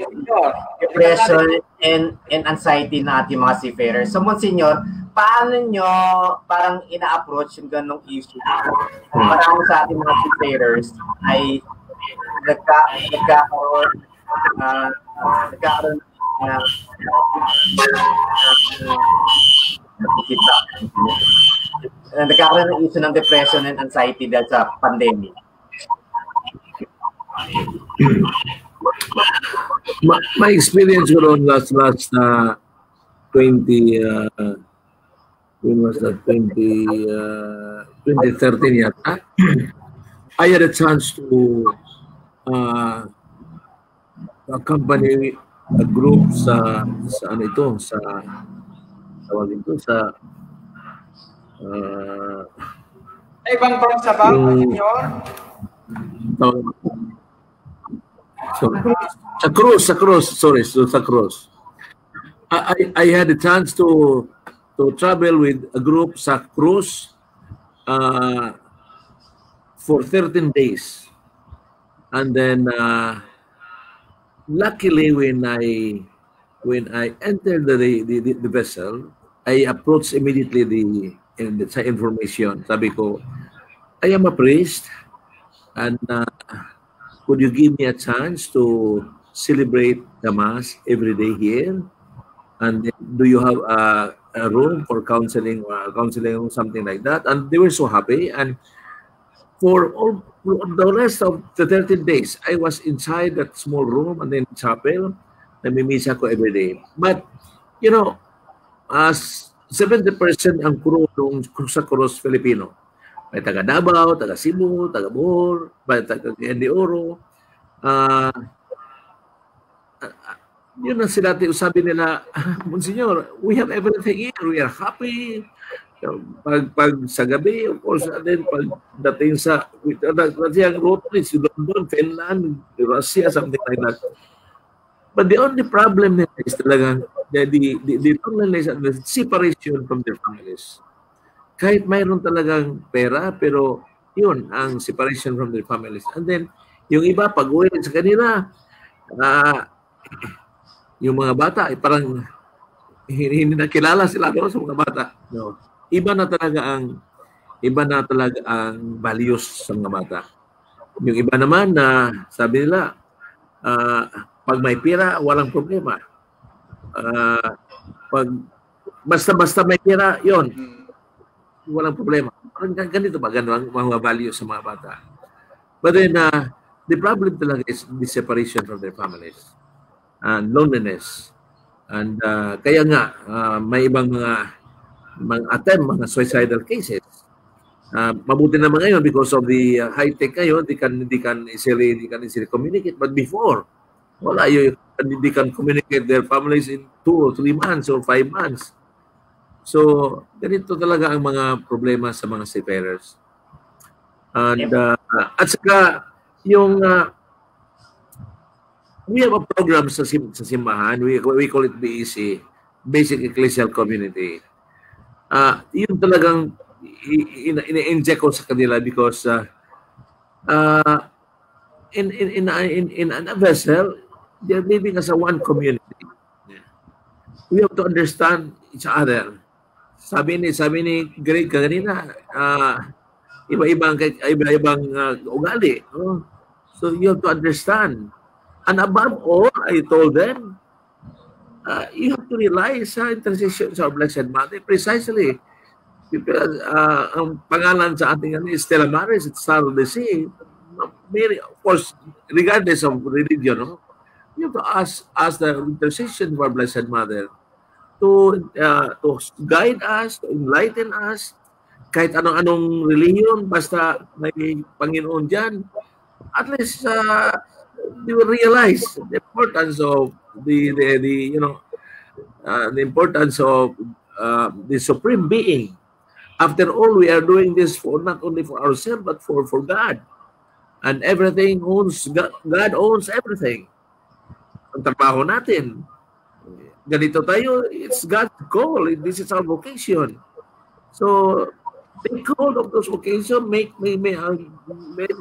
depression and anxiety na ating mga seafarers. So Monsignor, paano nyo parang ina-approach yung ganong issue? Marami sa ating mga seafarers ay nagkakaroon ng issue ng depression and anxiety dahil sa pandemic. My experience ko noon last 2013 yata. I had a chance to accompany a group sa ibang bansa ba, Monsignor? Sa cruise. I had a chance to travel with a group sa cruise for 13 days. And then luckily when I entered the vessel, I approached immediately sa information. Sabi ko, I am a priest and could you give me a chance to celebrate the Mass every day here? And do you have a room for counseling or something like that? And they were so happy. And for the rest of the 13 days, I was inside that small room and then chapel. Namimisa ko every day. But, as 70% ang crew sa cruise Filipino. May taga Davao, taga Cebu, taga Bohol, taga De Oro. Yun ang sila, sabi nila, Monsignor, we have everything here. We are happy. Pag sa gabi, of course, then pagdating sa rotaries, London, Finland, Russia, something like that. But the only problem nila is talagang the loneliness and the separation from their families. Kahit mayroon talagang pera, pero yun, ang separation from their families. And then, yung iba, pag-uwi sa kanila, yung mga bata, parang hindi nakilala sila sa mga bata. No. Iba na talaga ang values sa mga bata. Yung iba naman na sabi nila, pag may pera, walang problema. Pag basta may pera, yon, walang problema. Ganito ba? Ganito ang mga values sa mga bata. But then, the problem talaga is the separation from their families. and loneliness. And kaya nga, may ibang mga attempt, mga suicidal cases. Mabuti naman ngayon because of the high-tech ngayon, they can easily communicate. But before, wala, they can communicate their families in 2 or 3 months or 5 months. So, ganito talaga ang mga problema sa mga seafarers. And at saka, yung we have a program sa simbahan, we call it BEC, Basic Ecclesial Community. Yun talagang ina-inject ko sa kanila because in a vessel, they're living as a one community. We have to understand each other. Sabi ni Greg kanina, iba-ibang ugali. So you have to understand. And above all, I told them, you have to rely sa intercession sa Blessed Mother precisely. Because ang pangalan sa ating Stella Maris at Star of the Sea, Mary, of course, regardless of religion, you have to ask the intercession for Blessed Mother to guide us, to enlighten us, kahit anong religion, basta may Panginoon dyan, at least they will realize the importance of the importance of the Supreme Being. After all, we are doing this for not only for ourselves but for God, and everything owns God owns everything. Ang trabaho natin, ganito tayo, it's God's call. This is our vocation. So, take hold of those vocation, make the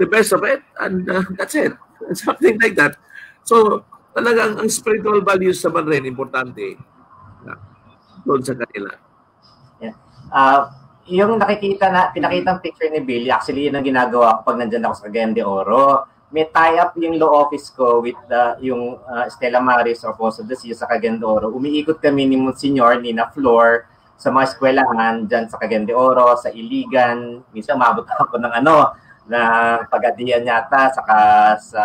best of it, and that's it. Something like that. So, talagang ang spiritual values naman rin, importante. Doon sa kanila. Yeah. Yung pinakitang picture ni Billy, actually yun ang ginagawa ko pag nandyan ako sa Cagayan de Oro. May tie-up yung law office ko with yung Stella Maris or Apostle of the Sea sa Cagayan de Oro. Umiikot kami ni Monsignor, Nina Flor, sa mga eskwelahan dyan sa Cagayan de Oro, sa Iligan. Minsan mabot ako ng na Pagadian yata, saka sa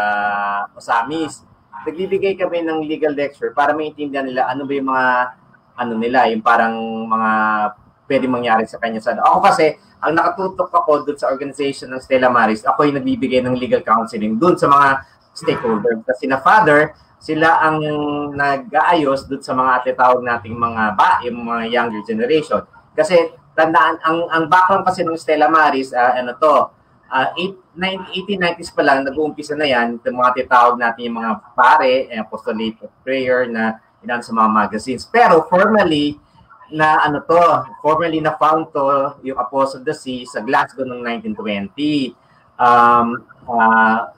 Osamis. Nagbibigay kami ng legal lecture para maintindihan nila ano ba yung mga yung parang mga pwede mangyari sa kanya. Ako kasi, ang nakatutok ako doon sa organization ng Stella Maris, ako yung nagbibigay ng legal counseling doon sa mga stakeholders. Kasi na father, sila ang nag-aayos doon sa mga atetawag nating yung mga younger generation. Kasi tandaan, ang background kasi ng Stella Maris, 1890s pa lang, nag-uumpisa na yan, yung mga atetawag natin yung mga pare, apostolate of prayer na ilan sa mga magazines. Pero formally na found to yung Apostle of the Sea sa Glasgow noong 1920.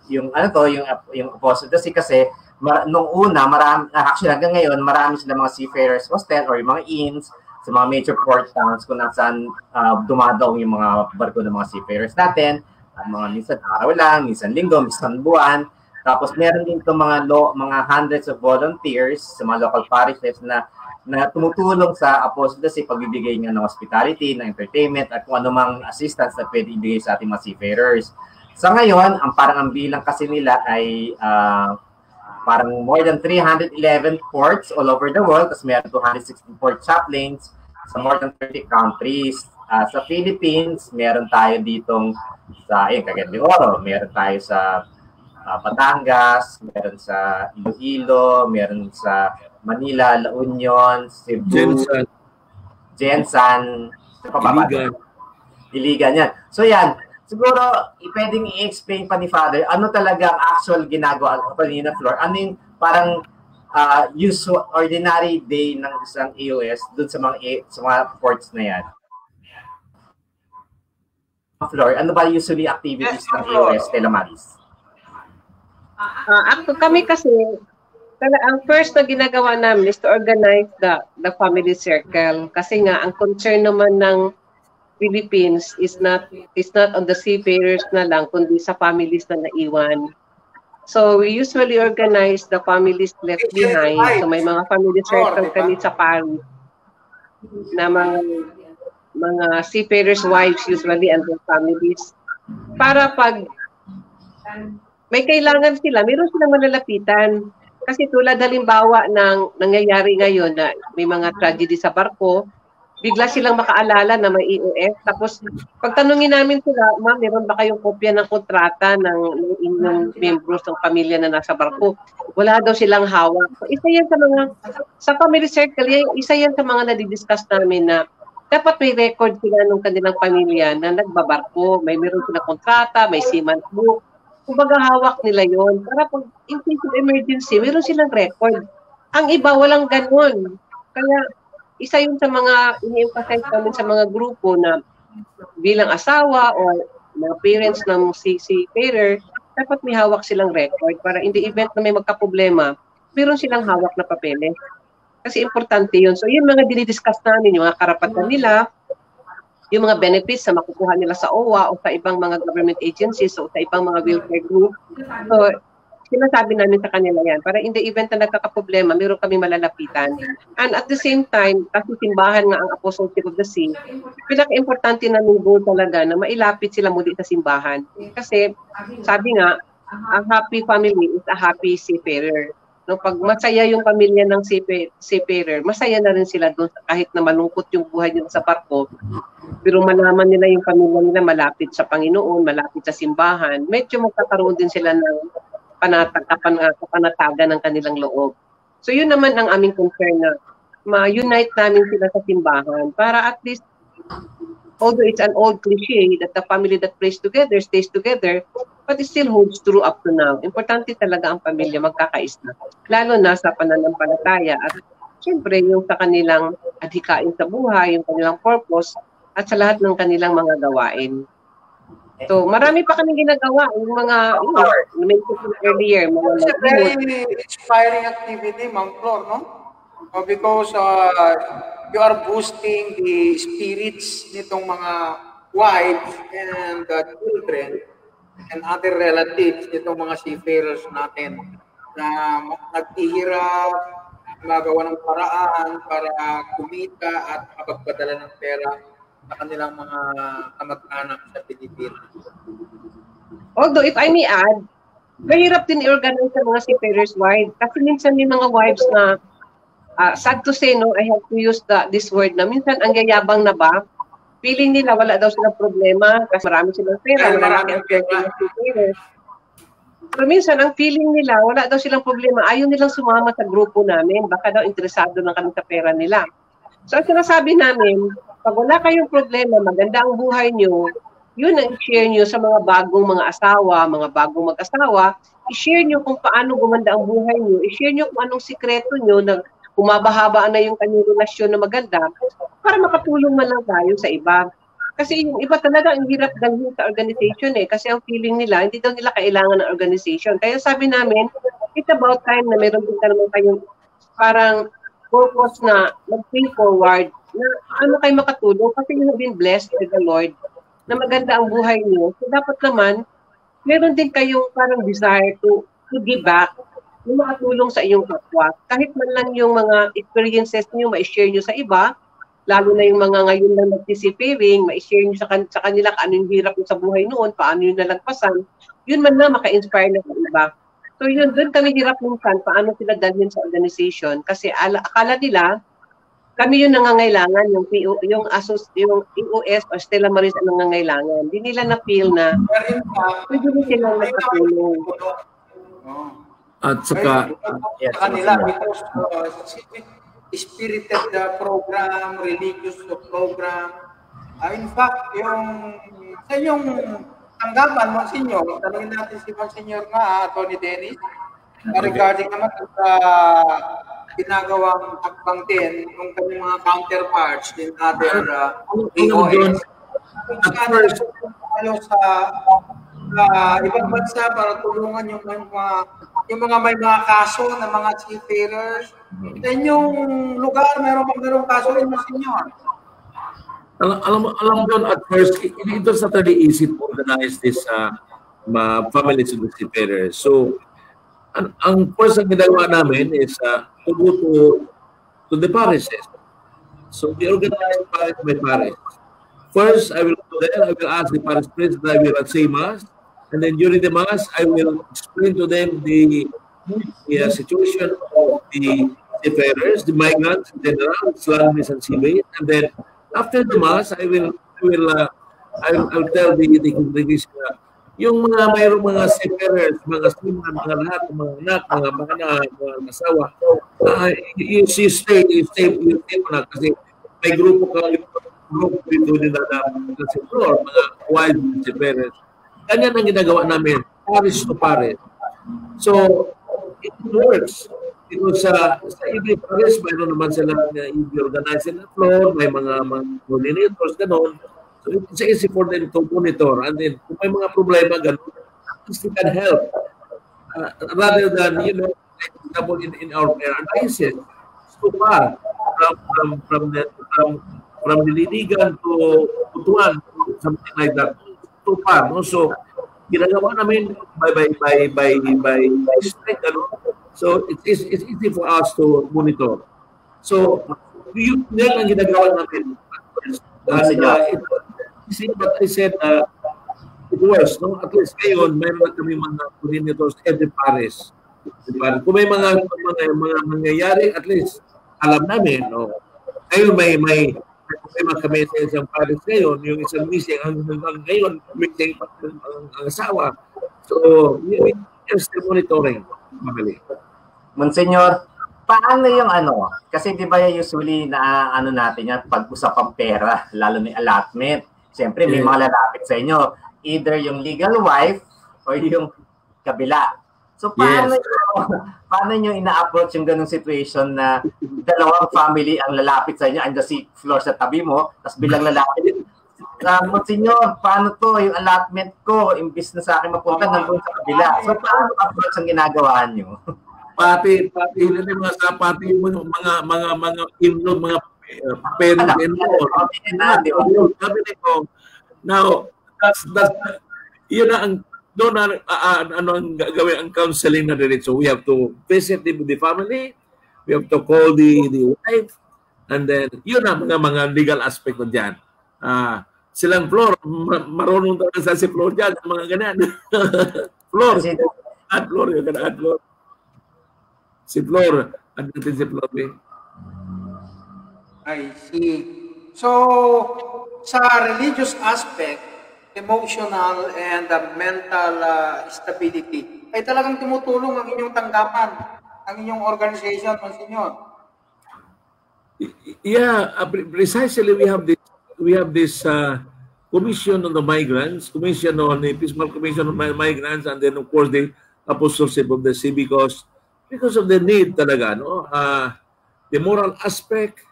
Yung Apostle of the Sea kasi nung una, actually hanggang ngayon, marami sila mga seafarers hostel or yung mga inns sa mga major port towns kung nasaan dumadaong yung mga barko ng mga seafarers natin. Minsan araw lang, minsan linggo, minsan buwan. Tapos meron din itong mga hundreds of volunteers sa mga local parishes na tumutulong sa Apostle of the Sea pagbibigay niya ng hospitality, ng entertainment, at kung anumang assistance na pwede ibigay sa ating mga seafarers. Sa ngayon, ang bilang kasi nila ay parang more than 311 ports all over the world, tapos meron 216 port chaplains sa more than 30 countries. Sa Philippines, meron tayo ditong sa Cagayan de Oro, meron tayo sa Batangas, meron sa Iloilo, meron sa Manila, La Union, Cebu, Jensan, Iligan yan. So yan, siguro pwedeng i-explain pa ni Father ano talaga ang actual ginagawa pa ni Flor. Ano yung parang usual, ordinary day ng isang EOS dun sa mga ports na yan. Flor, ano ba usually activities ng EOS Stella Maris? Kami kasi, ang first na ginagawa namin is to organize the family circle. Kasi nga, ang concern naman ng Philippines is not on the seafarers na lang, kundi sa families na naiwan. So, we usually organize the families left behind. So, may mga family circle kami sa Paris na mga seafarers' wives usually and their families. Para pag may kailangan sila, meron silang malalapitan. Kasi tulad halimbawa ng nangyayari ngayon na may mga tragedy sa barko, bigla silang makaalala na may EOS. Tapos, pagtanungin namin sila, ma'am, meron ba kayong kopya ng kontrata ng inyong membros ng pamilya na nasa barko? Wala daw silang hawak. So, isa yan sa family circle, isa yan sa mga nadidiscuss namin na dapat may record sila ng kanilang pamilya na nagbabarko. Meron silang kontrata, may seaman book. Kumbaga hawak nila yon para pag in case of emergency, meron silang record. Ang iba, walang ganun. Kaya, isa yun sa mga ini-emphasize namin sa mga grupo na bilang asawa o mga parents ng seafarer, dapat may hawak silang record para in the event na may magka-problema, meron silang hawak na papeles. Kasi importante yun. So, yung mga dinidiscuss namin, yung mga karapatan nila, yung mga benefits na makukuha nila sa OWA o sa ibang mga government agencies o sa ibang mga welfare group. So, sinasabi namin sa kanila yan. Para in the event na nagkakaproblema, meron kami malalapitan. And at the same time, kasi simbahan nga ang Apostolate of the Sea, pinaka-importante namin goal talaga na mailapit sila muli sa simbahan. Kasi, sabi nga, a happy family is a happy seafarer. No, pag masaya yung pamilya ng seafarer, masaya na rin sila doon kahit na malungkot yung buhay nila sa barko. Pero malaman nila yung pamilya nila malapit sa Panginoon, malapit sa simbahan, medyo magkakaroon din sila ng panatagan ng kanilang loob. So yun naman ang aming concern na ma-unite namin sila sa simbahan para at least, although it's an old cliche that the family that prays together stays together, but it still holds true up to now. Importante talaga ang pamilya magkakaisa, lalo na sa pananampalataya at siyempre yung sa kanilang adhikain sa buhay, yung kanilang purpose at sa lahat ng kanilang mga gawain. So, marami pa kaming ginagawa, yung mga, mentioned earlier, mga It's a very inspiring activity, Ma'am Flor, no? Because you are boosting the spirits nitong mga wives and children and other relatives nitong mga seafarers natin na naghihirap, magawa ng paraan para kumita at makapagpadala ng pera sa kanilang mga kamag-anak sa Pilipinas. Although, if I may add, mahirap din i-organize sa mga seafarers' wives. Kasi minsan may mga wives na, sad to say, no, I have to use this word na minsan ang yayabang na ba, feeling nila wala daw silang problema kasi marami silang pera, marami ang pera. Pero minsan, ang feeling nila, wala daw silang problema, ayaw nilang sumama sa grupo namin, baka daw interesado lang kami sa pera nila. So, ang sinasabi namin, pag wala kayong problema, maganda ang buhay nyo, yun ang i-share nyo sa mga bagong mga asawa, mga bagong mag-asawa, i-share nyo kung paano gumanda ang buhay nyo, i-share nyo kung anong sikreto nyo na kumabahaba na yung kanyang relasyon na maganda para makatulong man lang tayo sa iba. Kasi yung iba talaga ang hirap dalhin sa organization kasi ang feeling nila, hindi daw nila kailangan ng organization. Kaya sabi namin, it's about time na meron din naman kayong parang purpose na mag-pay forward na ano kayo makatulong kasi you have been blessed by the Lord na maganda ang buhay niyo. So dapat naman, meron din kayong parang desire to give back, na makatulong sa iyong kapwa. Kahit man lang yung mga experiences niyo, ma-share niyo sa iba, lalo na yung mga ngayon lang nag-seafaring, ma-share niyo sa kanila ano yung hirap sa buhay noon, paano yun nalagpasan, yun man na maka-inspire na sa iba. So yun, doon kami hirap minsan, paano sila dalhin sa organization, kasi akala nila, kami yung nangangailangan, yung EOS o Stella Maris ang nangangailangan. Hindi nila na-feel na pwede nila silang nakatulong. At saka, sa kanila, because spirited program, religious program. In fact, sa inyong tanggapan, Monsignor, tanongin natin si Monsignor nga, Tony Dennis, regarding naman sa ginagawang hakbang din ng kanyang mga counterparts in other EOS. At first, sa ibang bansa para tulungan yung mga may mga kaso ng mga seafarers. Sa inyong lugar, merong kaso rin, Monsignor. Alam mo yun, at first, it was not really easy to organize this families of the seafarers. So, ang first ang ginagawa namin is to go to the parishes. So we organize parish by parish. First, I will go there, I will ask the parish priest that I will say Mass, and then during the Mass, I will explain to them the the situation of the seafarers, the migrants in general, Islamists and Civil, and then after the mass, I'll tell the congregation yung mga mayroong mga seafarers, mga seaman, mga lahat, mga anak, mga asawa, you stay muna kasi may grupo dito nila na floor, mga wild seafarers. Ganyan ang ginagawa namin, parish to parish. So, it works. Because sa every parish, mayroon naman silang i-organize na floor, may mga coordinators, gano'n. So, it's easy for them to monitor. And then, kung may mga problema, gano'n, at least they can help. Rather than, you know, like example in our diocese, so far, from Dililigan to Butuan, something like that, so far. No? So, ginagawa namin by strength, ano? So it's easy for us to monitor. So yun ang ginagawa namin. But I said it works, no? At least ngayon mayroon na kami mga coordinators every parish. Kung may mga nangyayari, at least alam namin, no? Ngayon may problema kami sa isang parish ngayon, yung isang missing hanggang ngayon missing ang asawa. So we're still monitoring. Mabali. Monsignor, paano yung kasi di ba usually na natin yan, pag-usapang pera, lalo ni allotment. Siyempre, may mga lalapit sa inyo. Either yung legal wife or yung kabila. So, paano nyo ina-approach yung ganung situation na dalawang family ang lalapit sa inyo, andyan si Flor sa tabi mo, tapos bilang lalapit. Monsignor, paano to? Yung allotment ko, imbis na sa akin mapunta, nandun sa kabila. So, paano approach ang ginagawa nyo? Pati mga inlog, mga parents inlog. Sabi nito, now, that's yun na ang doon ang gagawin ang counseling na diretso. We have to visit the family, we have to call the wife, and then yun na mga legal aspect na dyan. Silang Flor, marunong talaga si Flor dyan, mga ganyan. Flor, add Flor, yung add Flor. Si Flor, ano natin si Flor? I see. So, sa religious aspect, emotional and mental stability, ay talagang tumutulong ang inyong tanggapan, ang inyong organization, Monsignor. Yeah, precisely we have this commission on the migrants, commission on the Episcopal Commission on Migrants, and then of course the apostleship of the sea because of the need talaga, no? The moral aspect,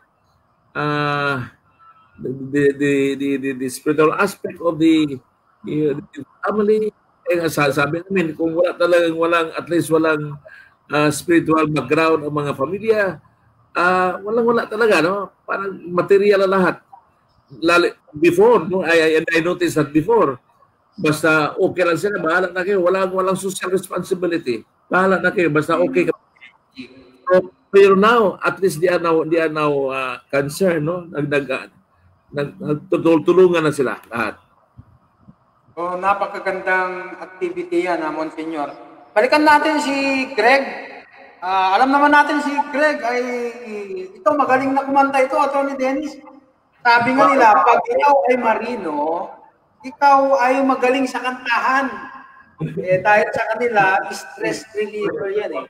the spiritual aspect of the family. Sabi namin, kung walang at least walang spiritual background ang mga pamilya, wala talaga, no? Parang material na lahat. Before, no? I noticed that before, basta okay lang sila, bahala na kayo, walang social responsibility. Bahala na kayo, basta okay ka. So, pero now, at least they are now concerned, no? Nagtutulungan na sila lahat. So, napakagandang activity yan, Monsignor. Balikan natin si Greg. Alam naman natin si Greg ay ito, magaling na kumanta ito, Atty. Dennis. Sabi nga nila, pag ikaw ay marino, ikaw ay magaling sa kantahan. Dahil sa kanila, stress reliever yan eh.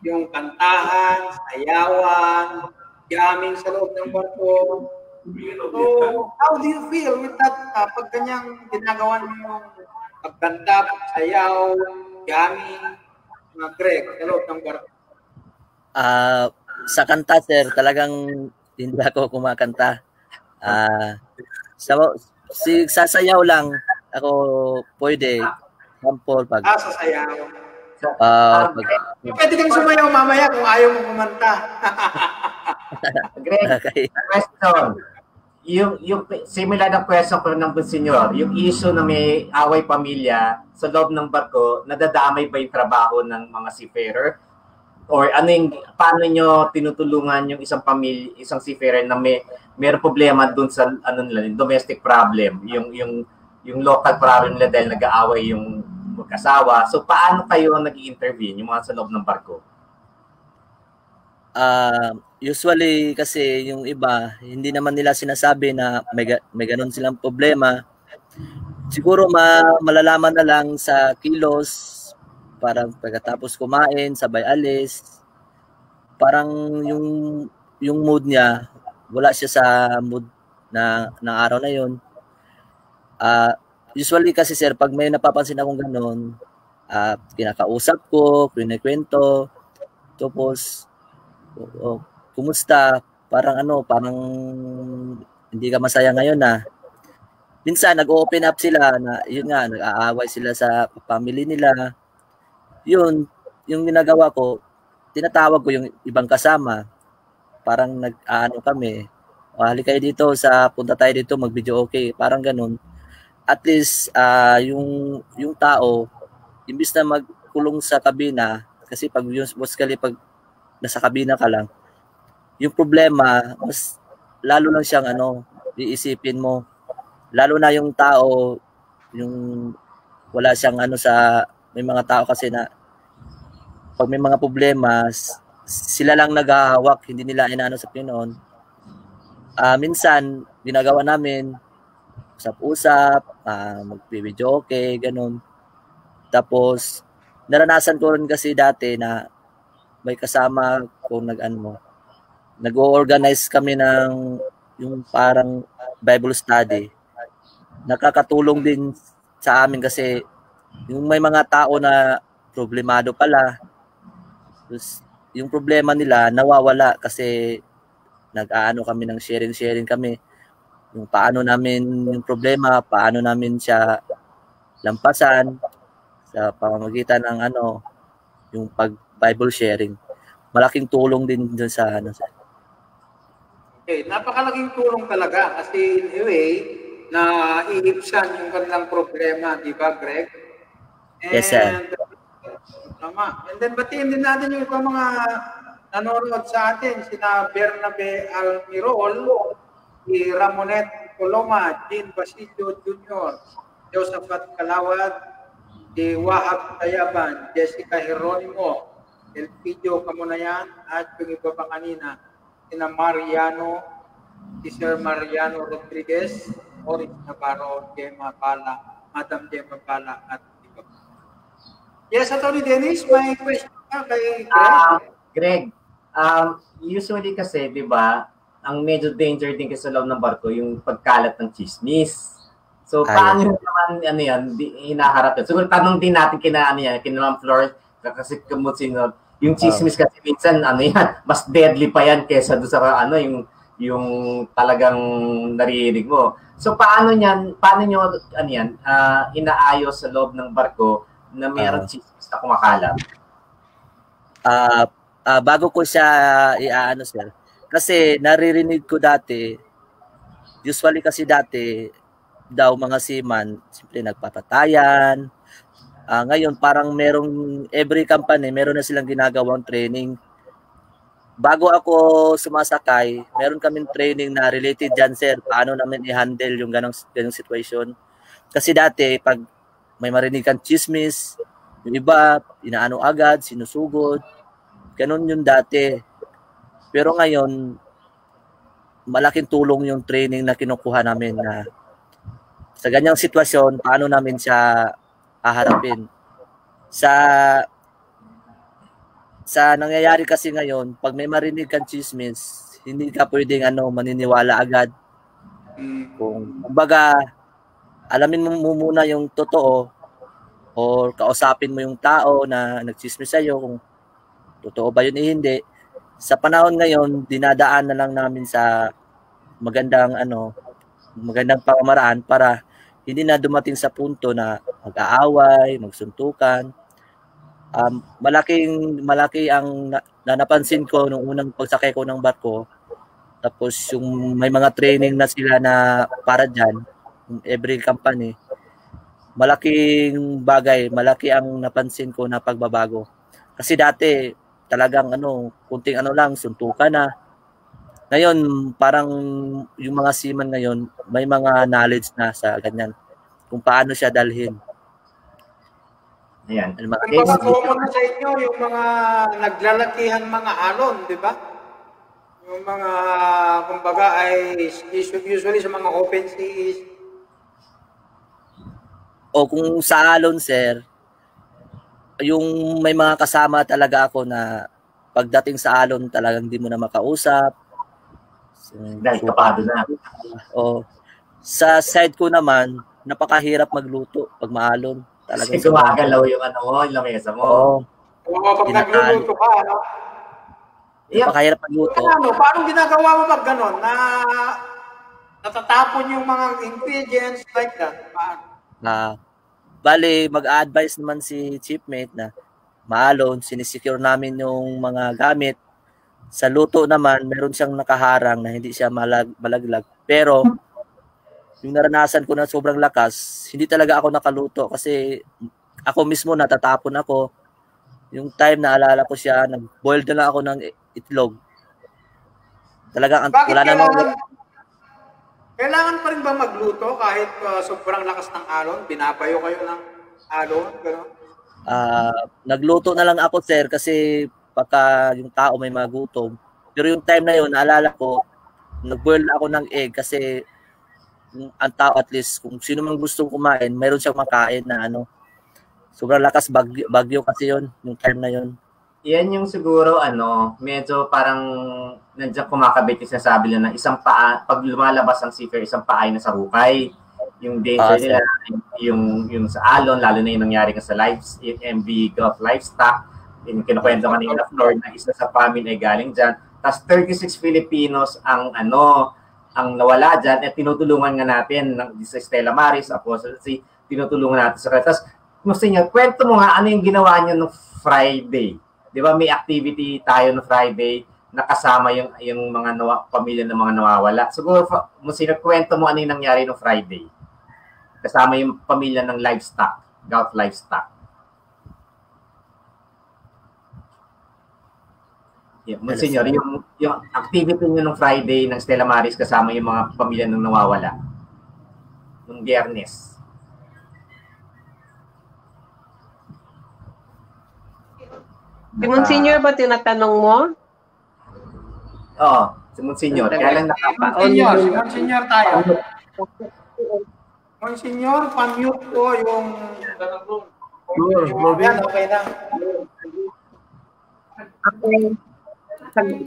Yung kantahan, sayawan, jamming sa loob ng barko. So, how do you feel with that? Pag ganyang ginagawa niyo yung pagkanta, pagsayaw, jamming, mga Greg, sa loob ng barko? Sa kanta, sir, talagang hindi ako kumakanta. Sasayaw lang ako pwede. Sample pag sasayaw. Pwede kang sumayaw mamaya kung ayaw mo kumanta. Greg, question. Yung similar na question ko ng Monsignor, yung issue na may away pamilya sa loob ng barko, nadadamay ba yung trabaho ng mga seafarer? Or paano nyo tinutulungan yung isang pamilya, isang seafarer na may problema dun sa domestic problem, yung local problem nila dahil nag-aaway yung mag-asawa. So, paano kayo nag-i-intervene, yung mga sa loob ng barko? Usually kasi yung iba, hindi naman nila sinasabi na may ganun silang problema. Siguro malalaman na lang sa kilos, parang pagkatapos kumain, sabay alis. Parang yung mood niya, wala siya sa mood na araw na yun. Usually kasi sir, pag may napapansin akong ganun, kinakausap ko, kinikwento, tapos, kumusta? Parang parang hindi ka masaya ngayon na. Minsan, nag-open up sila na, yun nga, nag-aaway sila sa family nila. Yun, yung ginagawa ko, tinatawag ko yung ibang kasama. Parang kami, halika kayo dito, punta tayo dito, mag-video okay. Parang ganun. At least, yung tao, imbis na magkulong sa kabina, kasi pag nasa kabina ka lang, yung problema, mas lalo lang siyang iisipin mo. Lalo na yung tao, yung wala siyang may mga tao kasi na pag may mga problema, sila lang naghahawak, hindi nila sa Pinoon. Minsan, ginagawa namin, usap-usap, mag-video okay, ganun. Tapos, naranasan ko rin kasi dati na may kasama ko nag-o-organize kami ng yung parang Bible study. Nakakatulong din sa amin kasi yung may mga tao na problemado pala, tapos yung problema nila nawawala kasi kami ng sharing kami yung paano namin yung problema, paano namin siya lampasan sa pamamagitan ng yung Bible sharing. Malaking tulong din dun sa Okay, napakalaking tulong talaga kasi in a way na iibsan yung kanilang problema, di ba, Greg? And, yes, sir. Tama. And then, batiin din natin yung ibang mga nanonood sa atin, sina Bernabe Almirol, si Ramonet Coloma, Jean Basilio Jr., Josephat Kalawad, si Wahab Tayaban, Jessica Jeronimo, Elpidio Kamunayan, at yung iba pa kanina, sina Mariano, si Sir Mariano Rodriguez, Oris Navarro, Gemma Bala, Madam Gemma Bala, at iba pa. Yes, Atty. Dennis, may question ka kay Greg? Greg, usually kasi, di ba, ang major danger din kasi sa loob ng barko, yung pagkalat ng chismis. So, paano naman, hinaharap yun? Siguro, tanong din natin kina Ma'am Flores, kasi kamutin, yung chismis kasi minsan, mas deadly pa yan kesa doon sa, yung talagang naririnig mo. So, paano nyo, inaayos sa loob ng barko na mayroong chismis na kumakalat? Bago ko siya sir, kasi naririnig ko dati, usually kasi dati, daw mga seaman, simple nagpapatayan. Ngayon, parang every company, meron na silang ginagawang training. Bago ako sumasakay, meron kaming training na related dyan, sir, paano namin i-handle yung ganong situation. Kasi dati, pag may marinig kang chismis, yung iba, inaano agad, sinusugod, ganon yun dati. Pero ngayon, malaking tulong yung training na kinukuha namin na sa ganyang sitwasyon, paano namin siya haharapin. Sa nangyayari kasi ngayon, pag may marinig kang chismis, hindi ka pwedeng maniniwala agad. Kumbaga, alamin mo muna yung totoo or kausapin mo yung tao na nagchismis sa'yo kung totoo ba yun hindi. Sa panahon ngayon, dinadaan na lang namin sa magandang pamamaraan para hindi na dumating sa punto na mag-aaway, magsuntukan. Malaki ang napansin ko nung unang pagsakay ko ng barko. Tapos yung may mga training na sila na para dyan, every company, malaking bagay, malaki ang napansin ko na pagbabago. Kasi dati talagang kunting lang, suntukan na. Ngayon, parang yung mga seaman ngayon, may mga knowledge na sa ganyan, kung paano siya dalhin. Ayan. Ano mga Kung baka eggs, common na sa inyo yung mga naglalakihan mga alon, di ba? Yung mga, kumbaga, ay usually sa mga open seas. o kung sa alon, sir, yung may mga kasama talaga ako na pagdating sa alon talagang hindi mo na makausap. So, Dahil kapado na. o sa side ko naman, napakahirap magluto pag maalon. Kasi Talagang gumagalaw yung ano mo, yung lamesa mo. Oo, O pag nagluluto ka, ano? napakahirap magluto. Paano ginagawa mo pag ganon? Na natatapon yung mga ingredients like that? Paano? Bali, mag-a-advise naman si Chiefmate na maalon, sinisecure namin yung mga gamit. Sa luto naman, meron siyang nakaharang na hindi siya malaglag. Pero, yung naranasan ko na sobrang lakas, hindi talaga ako nakaluto kasi ako mismo natatapon ako. Yung time na alala ko siya, nag-boil na lang ako ng itlog. Talagang Bakit wala namang kailangan pa rin ba magluto kahit sobrang lakas ng alon? Binabayo kayo ng alon? Gano'n? nagluto na lang ako, sir, kasi pagka yung tao may magutom. Pero yung time na yun, naalala ko, nag-boil ako ng egg kasi ang tao at least, kung sino mang gustong kumain, mayroon siyang makain na ano. Sobrang lakas, bagyo kasi yun, yung time na yun. Yan yung siguro, medyo parang nandiyan kumakabit yung sinasabi nila na isang paa, pag lumalabas ang seafarer, isang paa ay nasa hukay. Yung danger nila, yung sa alon, lalo na yung nangyari ka sa MV Gulf Livestock, yung kinukwento kanina Flor na isa sa family ay galing dyan. Tapos 36 Filipinos ang nawala dyan at tinutulungan nga natin sa Stella Maris, Apostle C, tinutulungan natin sa kanya. Tapos, kwento mo nga ano yung ginawa nyo no Friday. Di ba may activity tayo no Friday na kasama yung mga pamilya ng mga nawawala. Siguro, kwento mo ano yung nangyari no Friday. Kasama yung pamilya ng livestock, Gulf Livestock. Yeah, Monsignor, yung activity nyo nung Friday ng Stella Maris kasama yung mga pamilya ng nawawala. Nung Biyernes. Si Monsignor ba tinatanong mo? Oo, si Monsignor. Kaya lang Monsignor tayo. Monsignor, pan-mute ko yung... Yan, okay na. Okay.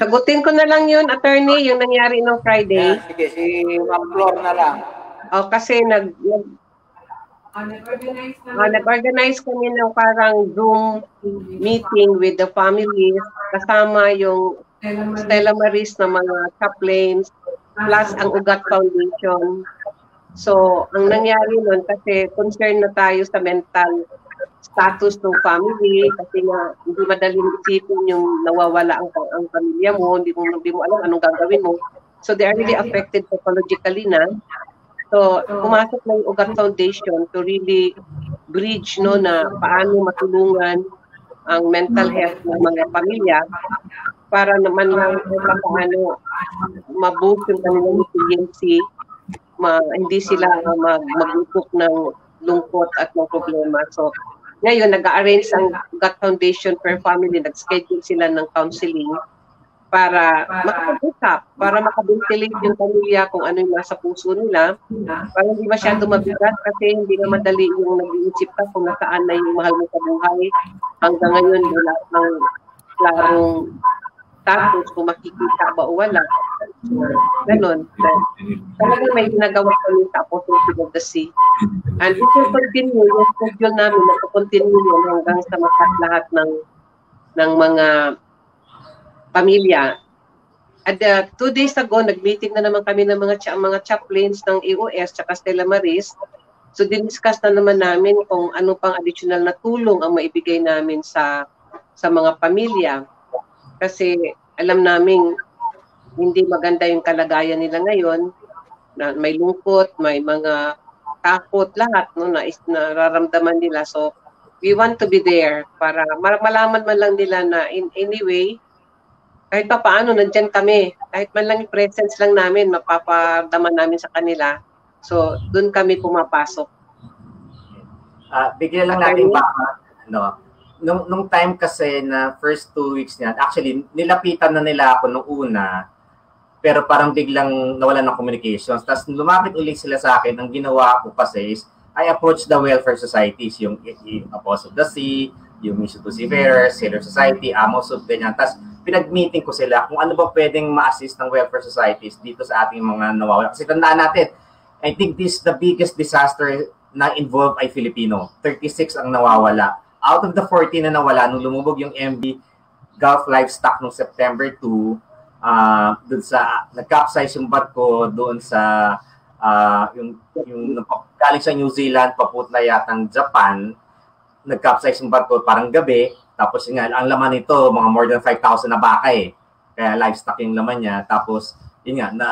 Sagutin ko na lang yun, attorney, yung nangyari nung Friday. Yan, sige, si Ma'am Flor na lang. Kasi nag-organize kami ng parang Zoom meeting with the families, kasama yung Stella Maris na mga chaplains, plus ang Ugat Foundation. So, ang nangyari nun, kasi concerned na tayo sa mental status ng family, kasi nga hindi madaling isipin yung nawawala ang pamilya mo, hindi mo alam anong gagawin mo. So, they are really affected psychologically na. So, pumasok ng Ugat Foundation to really bridge na paano matulungan ang mental health ng mga pamilya para naman lang paano ma-boost yung kanilang resiliency, hindi sila mag-utok ng lungkot at ng problema. So, ngayon, nag-arrange ang Ugat Foundation per family, nag-schedule sila ng counseling para makapag-usap, para makabentilate yung pamilya kung ano yung nasa puso nila, para hindi masyado mabigat kasi hindi na madali yung nag-iisip ka kung nasaan na yung mahal mo sa buhay. Hanggang ngayon, wala ng klarong status kung makikita ba o wala. Ganon. Talagang may ginagawa kami sa Apostle of the Sea. And it will continue, yung schedule namin na continue yun hanggang sa lahat ng mga pamilya. At 2 days ago, nag-meeting na naman kami ng mga chaplains ng EOS at Stella Maris. So, diniscuss na naman namin kung ano pang additional na tulong ang maibigay namin sa mga pamilya. Kasi alam namin hindi maganda yung kalagayan nila ngayon, na may lungkot, may mga takot, lahat na nararamdaman nila. So, we want to be there para malaman man lang nila na in any way, kahit pa paano, nandyan kami. Kahit man lang yung presence lang namin, mapapadaman namin sa kanila. So, doon kami pumapasok. Bigyan lang natin no? Nung time kasi na first 2 weeks niyan, actually, nilapitan na nila ako nung una, pero parang biglang nawalan ng communications. Tapos lumapit ulit sila sa akin, ang ginawa ko kasi is, I approach the welfare societies, yung Apostle of the Sea, yung Mission to Seafarers, Sailor Society, Amos of ganyan. Tapos pinag-meeting ko sila kung ano ba pwedeng ma-assist ng welfare societies dito sa ating mga nawawala. Kasi tandaan natin, I think this is the biggest disaster na involved ay Filipino. 36 ang nawawala. Out of the 40 na nawala, nung lumubog yung MV Gulf Livestock noong September 2, doon sa, nag-capsize yung barko doon sa, yung galing sa New Zealand, papunta yatang Japan, nag-capsize yung barko parang gabi, tapos nga, ang laman nito, mga more than 5,000 na baka eh. Kaya livestock yung laman niya. Tapos, yun nga, na,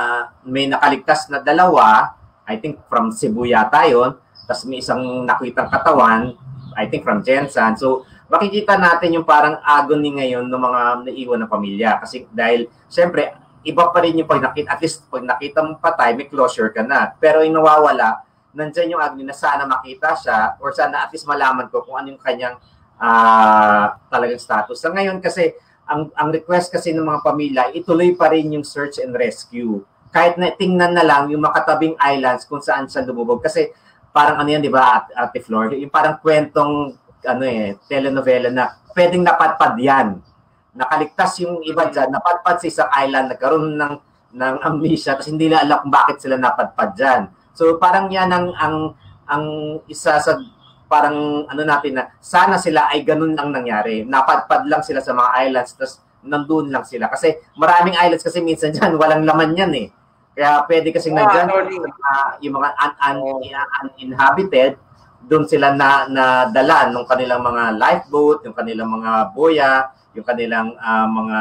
may nakaligtas na dalawa, I think from Cebu yata yun, tapos may isang nakitang katawan, I think from Jensen. So, makikita natin yung parang agony ngayon ng mga naiwan na pamilya. Kasi dahil, syempre, iba pa rin yung pag nakita, at least pag nakita mong patay, may closure ka na. Pero yung nawawala, nandyan yung agony na sana makita siya or sana at least malaman ko kung ano yung kanyang talagang status. Sa ngayon kasi, ang request kasi ng mga pamilya, ituloy pa rin yung search and rescue. Kahit na tingnan na lang yung makatabing islands kung saan siya lumubog. Kasi parang ano yan, di ba, Ate Flor? Yung parang kwentong telenovela na pwedeng napadpad yan. Nakaligtas yung iba dyan, napadpad sa isang island, nagkaroon ng amnesia, kasi hindi na alam kung bakit sila napadpad dyan. So parang yan ang isa sa parang ano natin na sana sila ay ganun ang nangyari. Napadpad lang sila sa mga islands, tapos nandun lang sila. Kasi maraming islands kasi minsan dyan, walang laman yan eh. Kaya pwede kasing nandyan yung mga uninhabited, doon sila nadala ng kanilang mga lifeboat, yung kanilang mga boya, yung kanilang mga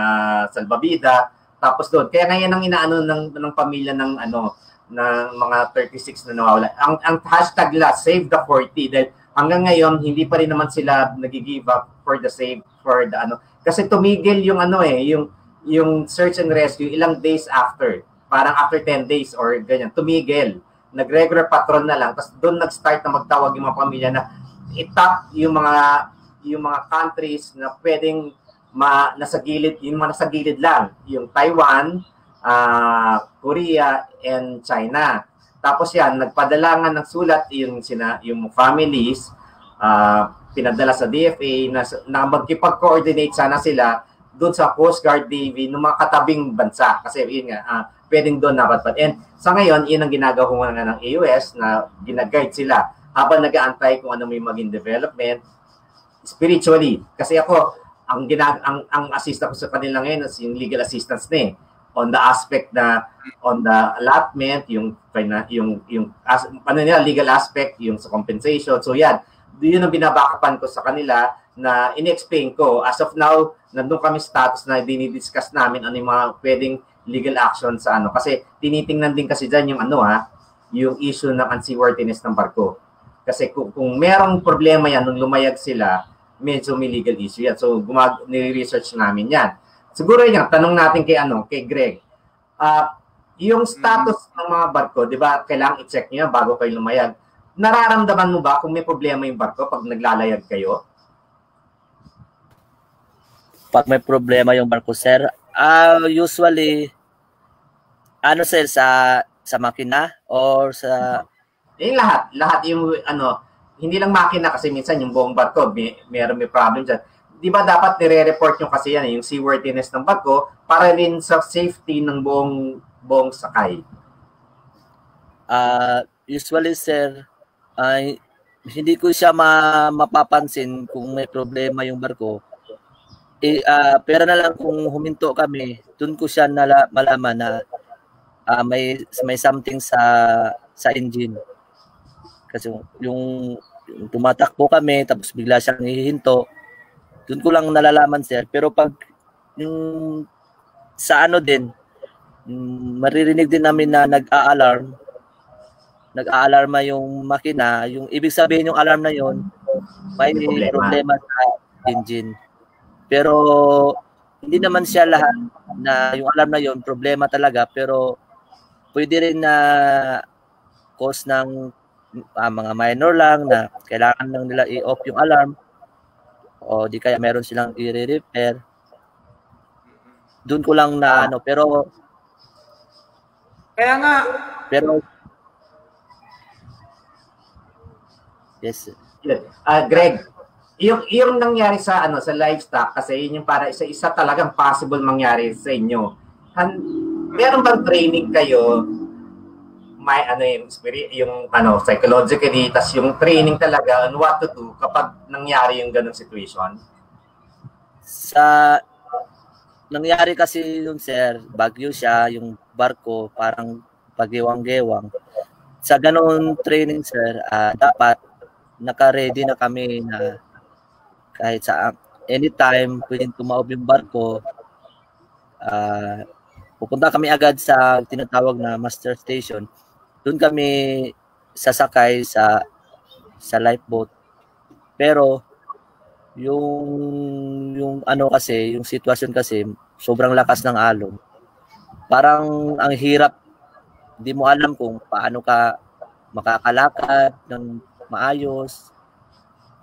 salbabida. Tapos doon, kaya ngayon ang inaano ng pamilya ng mga 36 na nawawala. Ang hashtag la, save the 40, dahil hanggang ngayon hindi pa rin naman sila nag-give up for the save, for the kasi tumigil yung yung search and rescue ilang days after. Parang after 10 days or ganyan, tumigil. Nag-regular patrol na lang. Tapos doon nag-start na magtawag yung mga pamilya na itap yung mga countries na pwedeng nasa gilid, yung mga nasa gilid lang. Yung Taiwan, Korea, and China. Tapos yan, nagpadala nga ng sulat yung families, pinadala sa DFA na magkipag-coordinate sana sila doon sa Coast Guard Navy ng mga katabing bansa. Kasi yun nga, pwedeng doon napadpad. And sa ngayon, yun ang ginagawa nga ng AUS na ginaguide sila habang nag-aantay kung ano may maging development spiritually. Kasi ako, ang assistant ko sa kanila ngayon is yung legal assistance na on the aspect na on the allotment, yung legal aspect, yung sa compensation. So yan, yun ang binabakapan ko sa kanila na in-explain ko. As of now, nandun kami status na dinidiscuss namin ano yung mga pwedeng legal action sa Kasi tinitingnan din kasi dyan yung yung issue ng unseaworthiness ng barko. Kasi kung merong problema yan nung lumayag sila, medyo may legal issue yan. So nire-research namin yan. Siguro yan, tanong natin kay Greg. Yung status ng mga barko, di ba, kailangan i-check nyo yan bago kayo lumayag. Nararamdaman mo ba kung may problema yung barko pag naglalayag kayo? Pag may problema yung barko, sir, usually, sir, sa makina or sa... Lahat yung, hindi lang makina kasi minsan yung buong barko, may problem dyan. Di ba dapat nire-report nyo kasi yan, yung seaworthiness ng barko para rin sa safety ng buong sakay? Usually, sir, hindi ko siya mapapansin kung may problema yung barko. Pero na lang kung huminto kami, doon ko siya malaman na may something sa engine. Kasi yung tumatakbo kami, tapos bigla siyang hihinto, doon ko lang nalalaman, sir. Pero pag yung sa maririnig din namin na nag-a-alarma yung makina, yung ibig sabihin yung alarm na yon, may problema sa engine. Pero hindi naman siya lahat na yung alarm na yon problema talaga, pero pwede rin na cause ng mga minor lang na kailangan lang nila i-off yung alarm. o di kaya meron silang i-repair. Doon ko lang na ano, pero Kaya nga, yes. Greg, yung nangyari sa sa livestock kasi yun yung para isa talagang possible mangyari sa inyo. Meron bang training kayo may yung psychologically, tas yung training talaga on what to do kapag nangyari yung ganung situation? Sa nangyari kasi yun, sir, bagyo siya, yung barko parang pagiwang-gewang. Sa ganun training, sir, dapat naka-ready na kami na kahit sa anytime pwedeng tumaob yung barko. Pupunta kami agad sa tinatawag na master station. Doon kami sasakay sa lifeboat. Pero yung ano kasi, yung sitwasyon kasi sobrang lakas ng alon. Parang ang hirap, hindi mo alam kung paano ka makakalakad ng maayos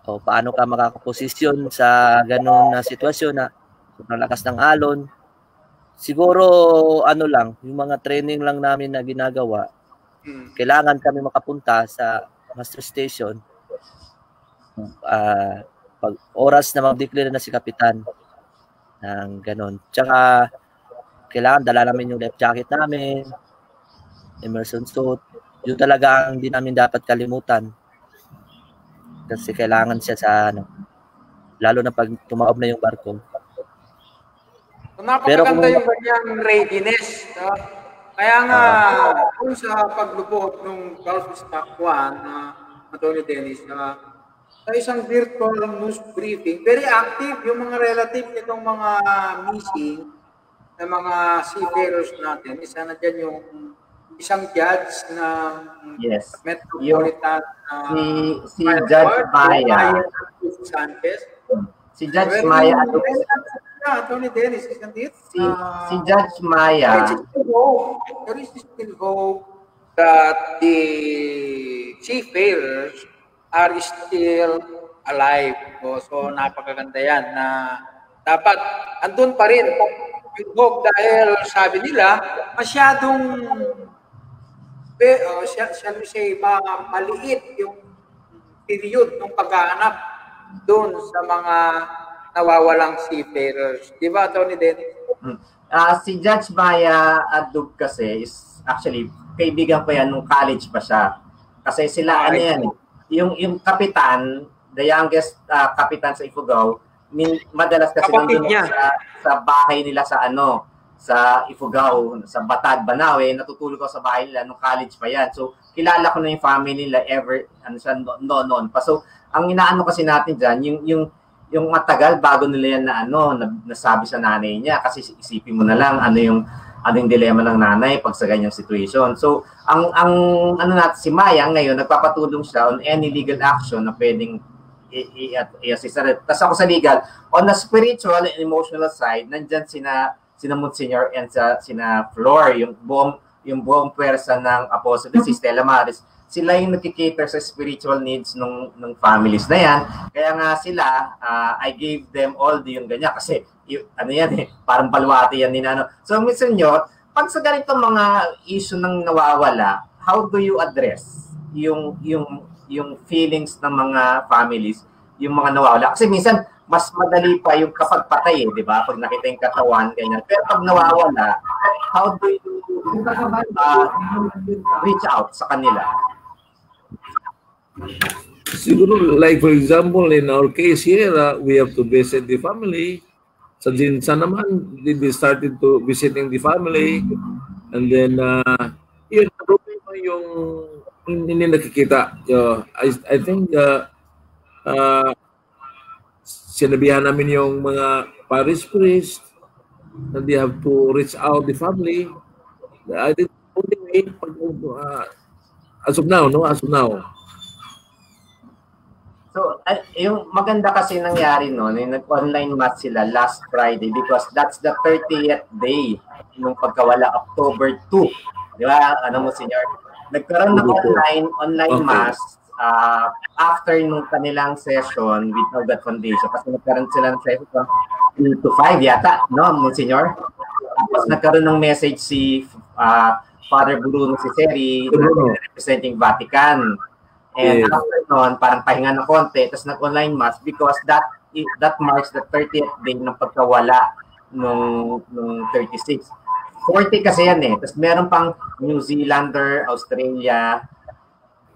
o paano ka makakaposisyon sa ganun na sitwasyon na sobrang lakas ng alon. Siguro ano lang, yung mga training lang namin na ginagawa, kailangan kami makapunta sa master station pag oras na mag-declare na si kapitan ng ganun. Tsaka kailangan dala namin yung life jacket namin, immersion suit. Yun talaga ang hindi namin dapat kalimutan. Kasi kailangan siya sa lalo na pag tumaob na yung barko. Napakaganda yung kanyang readiness. Kaya nga, kung sa paglubog ng Gulf Stock 1, Atty. Dennis, sa isang virtual news briefing, very active yung mga relative nitong mga missing na mga seafarers natin. Isa na dyan yung isang judge ng Metropolitan si Judge Maya Sanchez. Si Judge Maya Atty. Dennis, isn't it? Si Judge Maya. There is still hope that the seafarers are still alive. So napakaganda yan na dapat andun pa rin yung hope dahil sabi nila masyadong shall we say, maliit yung period ng paghahanap doon sa mga nawawalang seafarers. Di ba, Atty. Dennis? Si Judge Maya Adub kasi is actually kaibigan ko yan nung college pa siya. Kasi sila yung kapitan, the youngest kapitan sa Ifugao, madalas kasi nandun sa bahay nila sa Ifugao, sa Batad, Banawe, natutulog ako sa bahay nila nung college pa yan. So, kilala ko na yung family nila noon pa. So, ang inaano kasi natin dyan, yung matagal bago nila yan nasabi sa nanay niya. Kasi isipin mo na lang ano yung dilema ng nanay pag sa ganyang situation. So, ang natin si Maya ngayon, nagpapatulong siya on any legal action na pwedeng i-assist. Tapos ako sa legal, on the spiritual and emotional side, nandyan sina Monsignor and sina Flor, yung buong pwersa ng Apostle si Stella Maris. Sila yung nagki-cater sa spiritual needs ng families na yan. Kaya nga sila, I gave them all yung ganyan kasi parang balwati yan din . So, Monsignor, pag sa ganitong mga issue ng nawawala, how do you address yung feelings ng mga families, yung mga nawawala? Kasi minsan, mas madali pa yung kapag patay, di ba? Pag nakita yung katawan, ganyan. Pero pag nawawala, how do you reach out sa kanila? Siguro, like for example, in our case here, we have to visit the family. Sa Jinsan naman, they started to visiting the family. And then, yun, yung hindi nakikita. I think, sinabihan namin yung mga parish priest na they have to reach out the family. I think, only way, as of now, no? As of now. So, yung maganda kasi nangyari nag-online mass sila last Friday because that's the 30th day nung pagkawala, October 2. Di ba? Monsignor? Nagkaroon ng online mass after nung kanilang session with Elgat Foundation, kasi nagkaroon sila ng session 2 to 5 yata, no, Monsignor? Tapos nagkaroon ng message si Father Bruno Ciceri, representing Vatican. And after noon, parang pahinga ng konti, tapos nag-online mass because that marks the 30th day ng pagkawala nung 36. 40 kasi yan eh. Tapos meron pang New Zealander, Australia,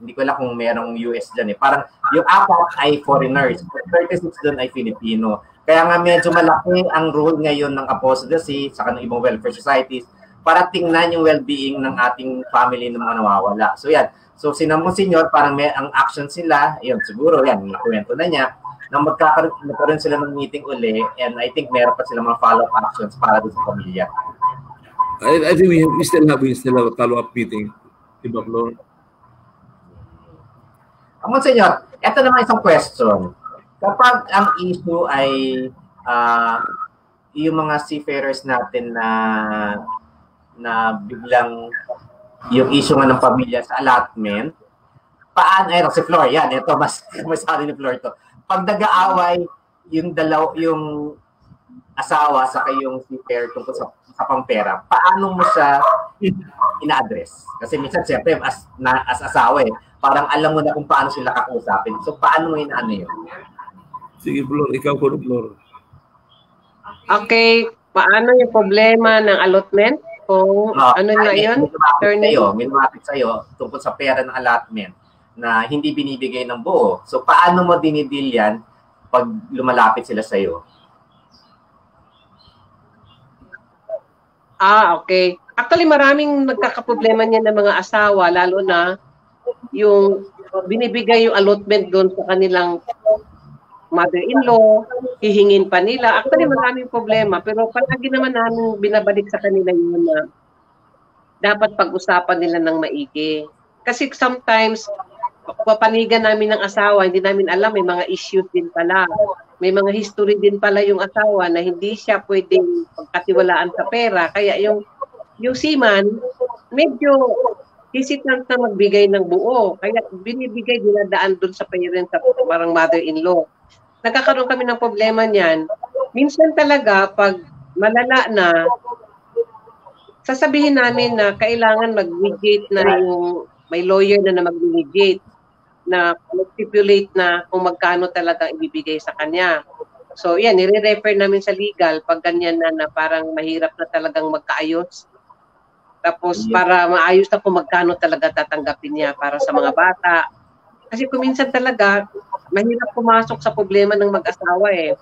hindi ko alam kung merong US dyan eh. Parang yung 4 ay foreigners, 36 doon ay Filipino. Kaya nga medyo malaki ang role ngayon ng apostasy sa ng ibang welfare societies para tingnan yung well-being ng ating family ng mga nawawala. So yan. So sinamon senyor, parang may ang action sila, yun siguro yan, nakwento na niya, na magkakaroon sila ng meeting uli and I think meron pa sila mga follow-up actions para doon sa pamilya. I think we still have a follow-up meeting, Iba Flor. Monsignor, ito naman isang question. Kapag ang issue ay yung mga seafarers natin na biglang yung issue nga ng pamilya sa allotment, paano, si Flor, yan, ito, mas sabi ni Flor ito. Pag nag-aaway yung asawa sa kayong seafarer tungkol sa pampera, paano mo siya ina-address? Kasi minsan, siyempre, as asawa parang alam mo na kung paano sila kakausapin. So, paano mo inaano yun? Sige, Flor, ikaw ko, Flor. Okay, paano yung problema ng allotment? Kung ano na yun? Minumapit sa'yo tungkol sa pera ng allotment na hindi binibigay ng buo. So, paano mo dinidil yan pag lumalapit sila sa'yo? Okay. Actually, maraming nagkakaproblema niyan ng mga asawa, lalo na yung binibigay yung allotment doon sa kanilang mother-in-law, hihingin pa nila. Actually, maraming problema. Pero palagi naman namin binabalik sa kanila yun na dapat pag-usapan nila ng maigi. Kasi sometimes, papanigan namin ng asawa, hindi namin alam, may mga issues din pala. May mga history din pala yung asawa na hindi siya pwedeng pagkatiwalaan sa pera. Kaya yung seaman, medyo hesitant na magbigay ng buo. Kaya binibigay, dinadaan doon sa parents, sa parang mother-in-law. Nagkakaroon kami ng problema niyan. Minsan talaga, pag malala na, sasabihin namin na kailangan mag-mediate na yung may lawyer na mag-mediate na stipulate na kung magkano talaga ibibigay sa kanya. So, yan, nire-refer namin sa legal pag ganyan na parang mahirap na talagang magkaayos. Tapos, para maayos na kung magkano talaga tatanggapin niya para sa mga bata. Kasi kung minsan talaga, mahirap pumasok sa problema ng mag-asawa eh.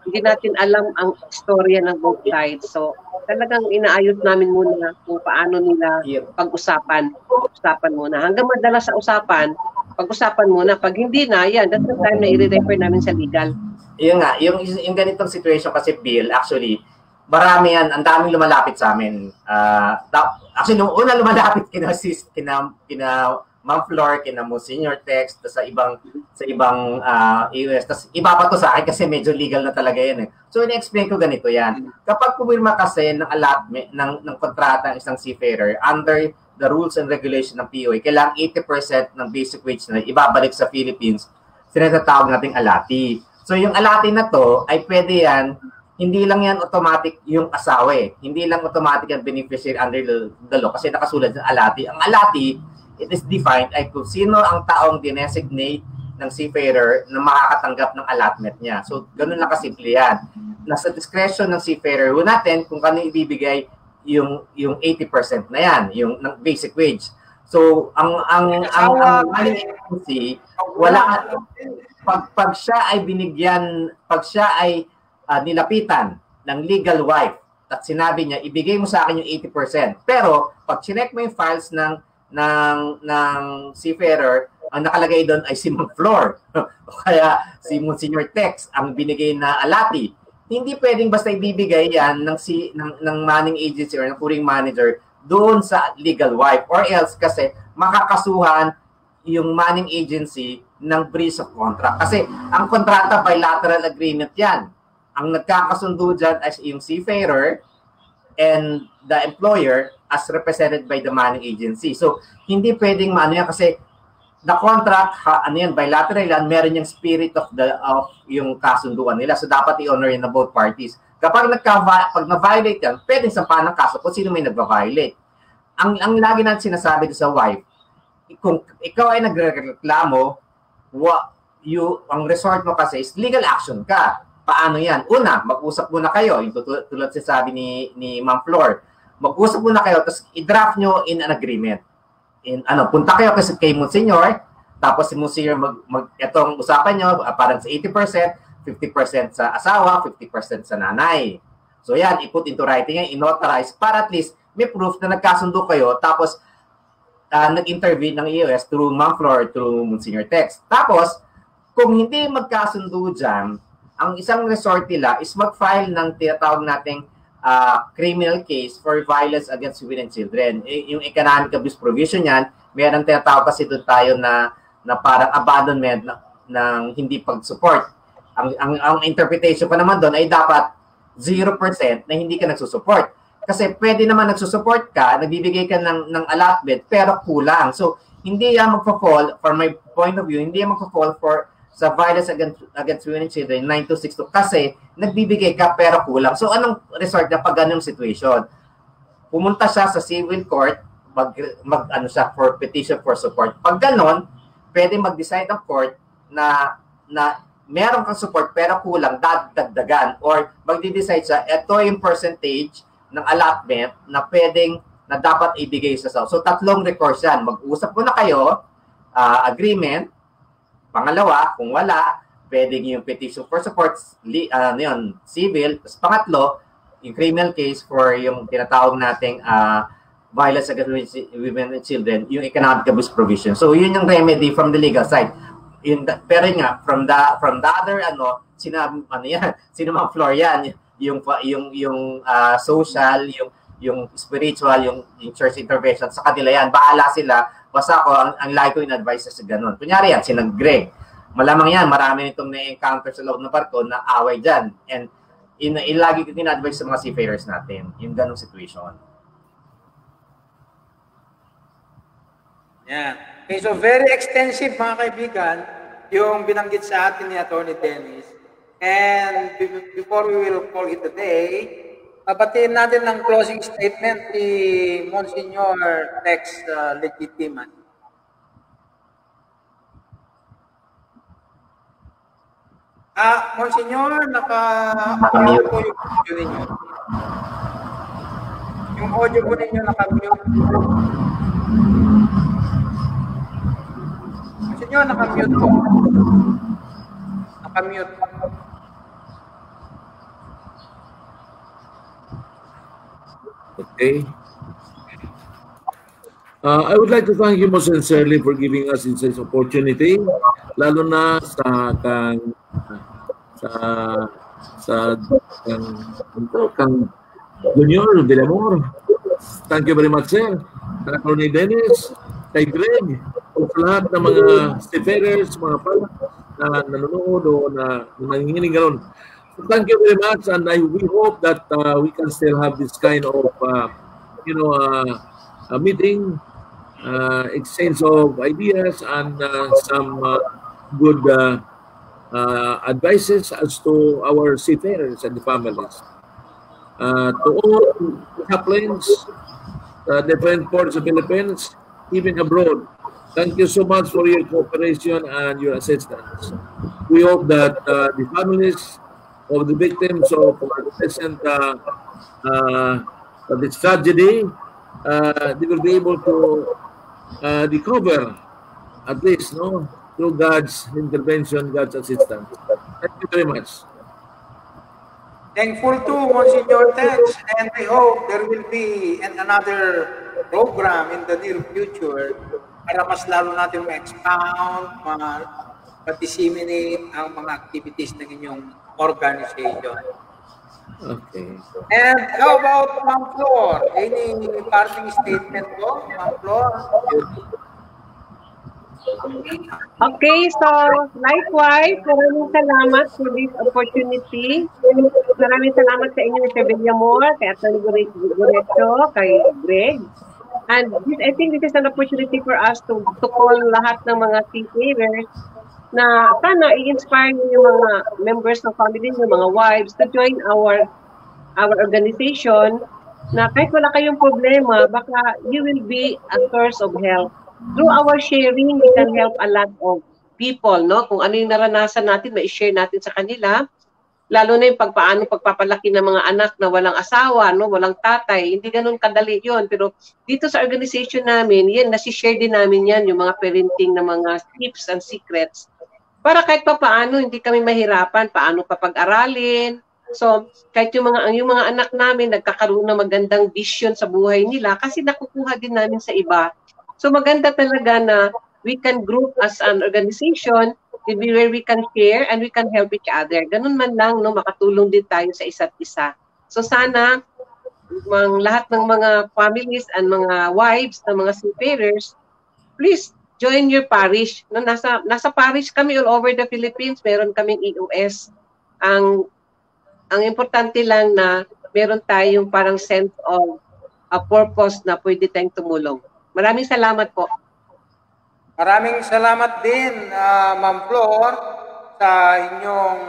Hindi natin alam ang istorya ng both sides. So, talagang inaayos namin muna kung paano nila pag-usapan. Pag-usapan muna. Hanggang madala sa usapan, pag-usapan muna. Pag hindi na, yan, that's the time na i-refer namin sa legal. Yun nga, yung ganitong situation kasi, Bill, actually, marami yan, ang daming lumalapit sa amin. Actually, nung una lumalapit kina Ma'am Flor, kina Monsignor Tex, sa ibang US. Tapos iba pa to sa akin kasi medyo legal na talaga yan eh. So, ina-explain ko ganito yan. Kapag pumirma kasi ng allotment, ng kontrata ng isang seafarer, under the rules and regulation ng POA, kailangan 80% ng basic wage na ibabalik sa Philippines, sinatawag nating alati. So, yung alati na to, ay pwede yan, hindi lang yan automatic yung asawa eh. Hindi lang automatic yung beneficiary under the law kasi nakasulat sa alati. Ang alati, it is defined ay kung sino ang taong dinesignate ng seafarer na makakatanggap ng allotment niya. So, ganun lang kasimple yan. Nasa discretion ng seafarer, natin kung kano ibibigay yung 80% na yan, yung basic wage. So, ang agency, wala pag siya ay binigyan, pag siya ay nilapitan ng legal wife at sinabi niya, ibigay mo sa akin yung 80%. Pero, pag chinek mo yung files ng seafarer, ang nakalagay doon ay si Ma'am Flor o kaya si Monsignor Tex ang binigay na alati. Hindi pwedeng basta ibibigay yan ng manning agency or ng pouring manager doon sa legal wife or else kasi makakasuhan yung manning agency ng breach of contract. Kasi ang kontrata bilateral agreement yan. Ang nagkakasundo dyan ay yung seafarer and the employer as represented by the manning agency. So, hindi pwedeng maano yan kasi the contract, ano yan, bilateral yan, meron yung spirit of yung kasunduan nila. So, dapat i-honor yun na both parties. Kapag pag na-violate yan, pwedeng sampahan ng kaso kung sino may nagva-violate. Ang lagi natin sinasabi sa wife, kung ikaw ay nagreklamo, ang resort mo kasi is legal action ka. Paano yan? Una, mag-usap muna kayo. Yung tulad sinasabi ni Ma'am Flor. Mag-usap muna kayo, tapos i-draft nyo in an agreement. Punta kayo kasi kay Monsignor, tapos si Monsignor itong usapan nyo, parang sa 80%, 50% sa asawa, 50% sa nanay. So yan, i-put into writing yan, i-notarize, para at least may proof na nagkasundo kayo, tapos nag-intervene ng EOS through Ma'am Flor, through Monsignor Text. Tapos, kung hindi magkasundo dyan, ang isang resort nila is mag-file ng tinatawag nating criminal case for violence against women and children. Yung economic abuse provision yan, meron tinatawag kasi doon tayo na parang abandonment ng hindi pag-support. Ang interpretation ko naman doon ay dapat 0% na hindi ka nagsusupport. Kasi pwede naman nagsusupport ka, nagbibigay ka ng allotment, pero kulang. So, hindi yan magpa-fall, from my point of view, hindi yan magpa-fall sa violence against women and children, 9262, kasi nagbibigay ka pero kulang. So, anong resort na pag ganung situation? Pumunta siya sa civil court, siya for petition for support. Pag ganon, pwede mag-decide ang court na meron kang support pero kulang, dagdagan. Or magdi-decide siya, ito yung percentage ng allotment na dapat ibigay sa So, 3 recourse yan. Mag-usap muna kayo, agreement. Pangalawa, kung wala, pwedeng yung petition for support, civil. Tapos pangatlo, yung criminal case for yung tinatawag nating violence against women and children, yung economic abuse provision. So, yun yung remedy from the legal side. Pero nga, from the other, sino Ma'am Flor yan, yung social, yung spiritual, yung church intervention, sa kanila yan, bahala sila. Basta ako, ang lagi ko in-advise sa ganun. Kunyari yan, sinang Greg. Malamang yan, marami nitong na-encounter sa loob ng barko na away dyan. And lagi ko in-advise sa mga seafarers natin, yung ganung situation. Yeah. Okay, so very extensive mga kaibigan, yung binanggit sa atin ni Atty. Dennis. And before we will call it a day, papatiin natin ng closing statement ni Monsignor Tex Legitiman. Monsignor, naka-mute po yung audio ninyo. Yung audio po ninyo naka-mute. Monsignor, naka-mute po. Naka-mute. Okay. I would like to thank you most sincerely for giving us this opportunity, lalo na kang Junior Villamor. Thank you very much, sir. Atty. Dennis, kay Greg, o sa lahat ng mga seafarers, mga pala na nanonood o na nanginginig gano'n. So thank you very much, and we hope that we can still have this kind of, a meeting, exchange of ideas, and some good advices as to our seafarers and the families. To all chaplains, different ports of the Philippines, even abroad, thank you so much for your cooperation and your assistance. We hope that the families of the victims of recent this tragedy, they will be able to recover, at least, through God's intervention, God's assistance. Thank you very much. Thankful to Monsignor Tex, and I hope there will be another program in the near future para mas lalo natin ma-expound, ma-disseminate ang mga activities ng inyong organization. Okay. And how about Ma'am Flor? Any parting statement po, Ma'am Flor? Okay, so likewise, maraming salamat for this opportunity. Maraming salamat sa inyo, Mr. Villamor, kay Atty. Gorecho, kay Greg. And I think this is an opportunity for us to call lahat ng mga seafarers na sana i-inspire niyo yung mga members ng family, yung mga wives to join our organization na kahit wala kayong problema, baka you will be a source of help. Through our sharing, we can help a lot of people, no? Kung ano yung naranasan natin, ma-share natin sa kanila. Lalo na yung pagpapalaki ng mga anak na walang asawa, no? Walang tatay. Hindi ganun kadali yun. Pero dito sa organization namin, yan, nasi-share din namin yan, yung mga parenting na mga tips and secrets. Para kahit pa paano, hindi kami mahirapan, paano papag-aralin. So, kahit yung mga anak namin, nagkakaroon ng magandang vision sa buhay nila kasi nakukuha din namin sa iba. So, maganda talaga na we can group as an organization where we can share and we can help each other. Ganun man lang, no, makatulong din tayo sa isa't isa. So, sana, lahat ng mga families and mga wives ng mga seafarers, please, join your parish. No, nasa parish kami all over the Philippines. Meron kaming EOS. Ang importante lang na meron tayong parang sense of a purpose na pwede tayong tumulong. Maraming salamat po. Maraming salamat din, Ma'am Flor, sa inyong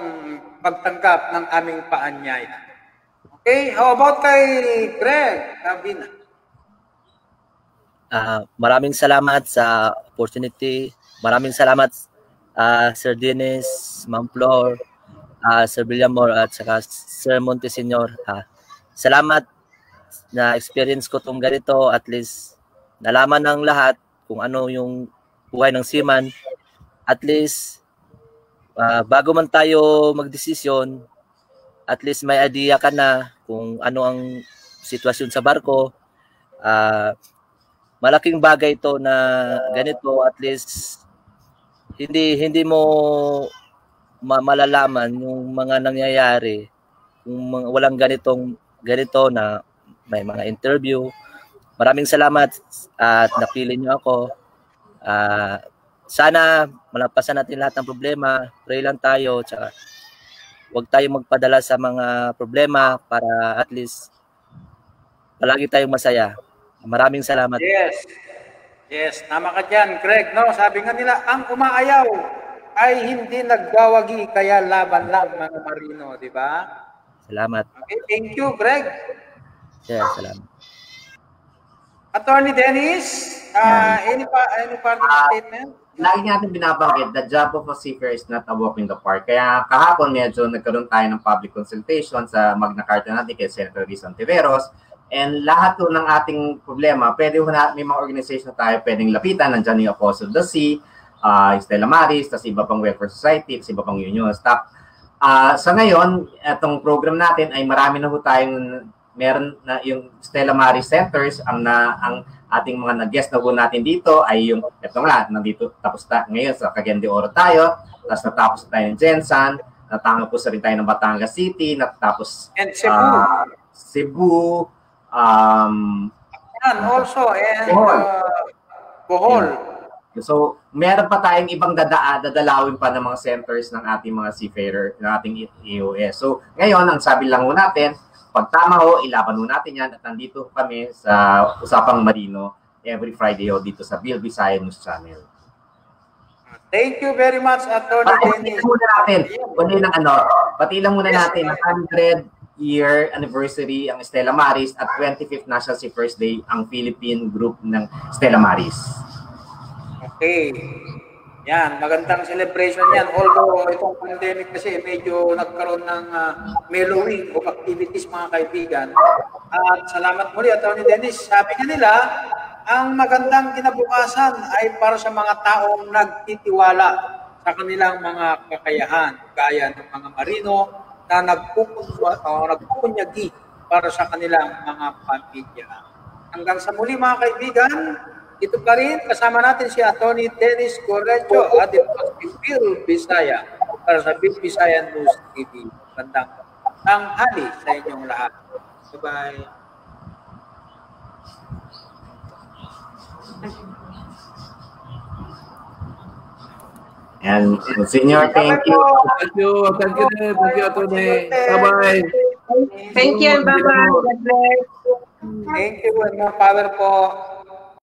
pagtanggap ng aming paanyaya. Okay, how about kay Greg Cabina? Maraming salamat sa opportunity. Maraming salamat Sir Dennis, Ma'am Flor, Sir Villamor at saka Sir Montesignor. Salamat na experience ko tong ganito, at least nalaman ng lahat kung ano yung buhay ng seaman. At least bago man tayo magdesisyon, at least may idea ka na kung ano ang sitwasyon sa barko. Malaking bagay ito na ganito, at least hindi mo malalaman yung mga nangyayari kung walang ganito na may mga interview. Maraming salamat at napili niyo ako. Sana malampasan natin lahat ng problema. Pray lang tayo, tsaka huwag tayong magpadala sa mga problema para at least palagi tayong masaya. Maraming salamat. Yes, tama ka dyan, Greg. No? Sabi nga nila, ang umaayaw ay hindi nagwawagi, kaya laban lang mga marino, di ba? Salamat. Okay, thank you, Greg. Yeah, salamat. Attorney Dennis, any parting statement? Lagi natin binabanggit, the job of a seafarer is not a walk in the park. Kaya kahapon medyo nagkaroon tayo ng public consultation sa Magna Carta natin kay Senator Rizal Tiveros. And lahat po ng ating problema, pwede po na, may mga organization tayo pwedeng lapitan. Nandiyan yung Apostle of the Sea, Stella Maris, tas iba pang welfare society, tas iba pang union staff. Sa ngayon, itong program natin ay marami na po tayong, meron na yung Stella Maris Centers. Ang ating mga nag-guest na po natin dito ay yung, ito nga, nandito, tapos ngayon sa Cagayan de Oro tayo, tapos natapos tayo ng Gensan, natanga po sa rin tayo ng Batangas City, natapos Cebu, also, and Bohol. So, meron pa tayong ibang dadalawin pa ng mga centers ng ating mga seafarer, ng ating EOS. So, ngayon, ang sabi lang ho natin, pag tama ho, ilaban ho natin yan at nandito kami sa Usapang Marino every Friday ho dito sa Bill Bisaya News Channel. Thank you very much, Attorney Dennis. Pati lang muna natin, 100-year anniversary ang Stella Maris at 25th National Seafarers Day ang Philippine group ng Stella Maris. Okay. Yan, magandang celebration yan. Although itong pandemic kasi medyo nagkaroon ng mellowing of activities, mga kaibigan. At salamat muli, Attorney Dennis. Sabi niya nila, ang magandang kinabukasan ay para sa mga taong nagtitiwala sa kanilang mga kakayahan, gaya ng mga marino na nagpupunyagi para sa kanilang mga pamilya. Hanggang sa muli, mga kaibigan, ito pa rin, kasama natin si Attorney Dennis Correjo at ito si Bill Bisaya para sa Bill Bisaya News TV. Magandang tanghali sa inyong lahat. Bye-bye. And Senior, thank you. Thank you, Attorney. Bye-bye. Thank you, bye-bye. God bless. Thank you, and more power po.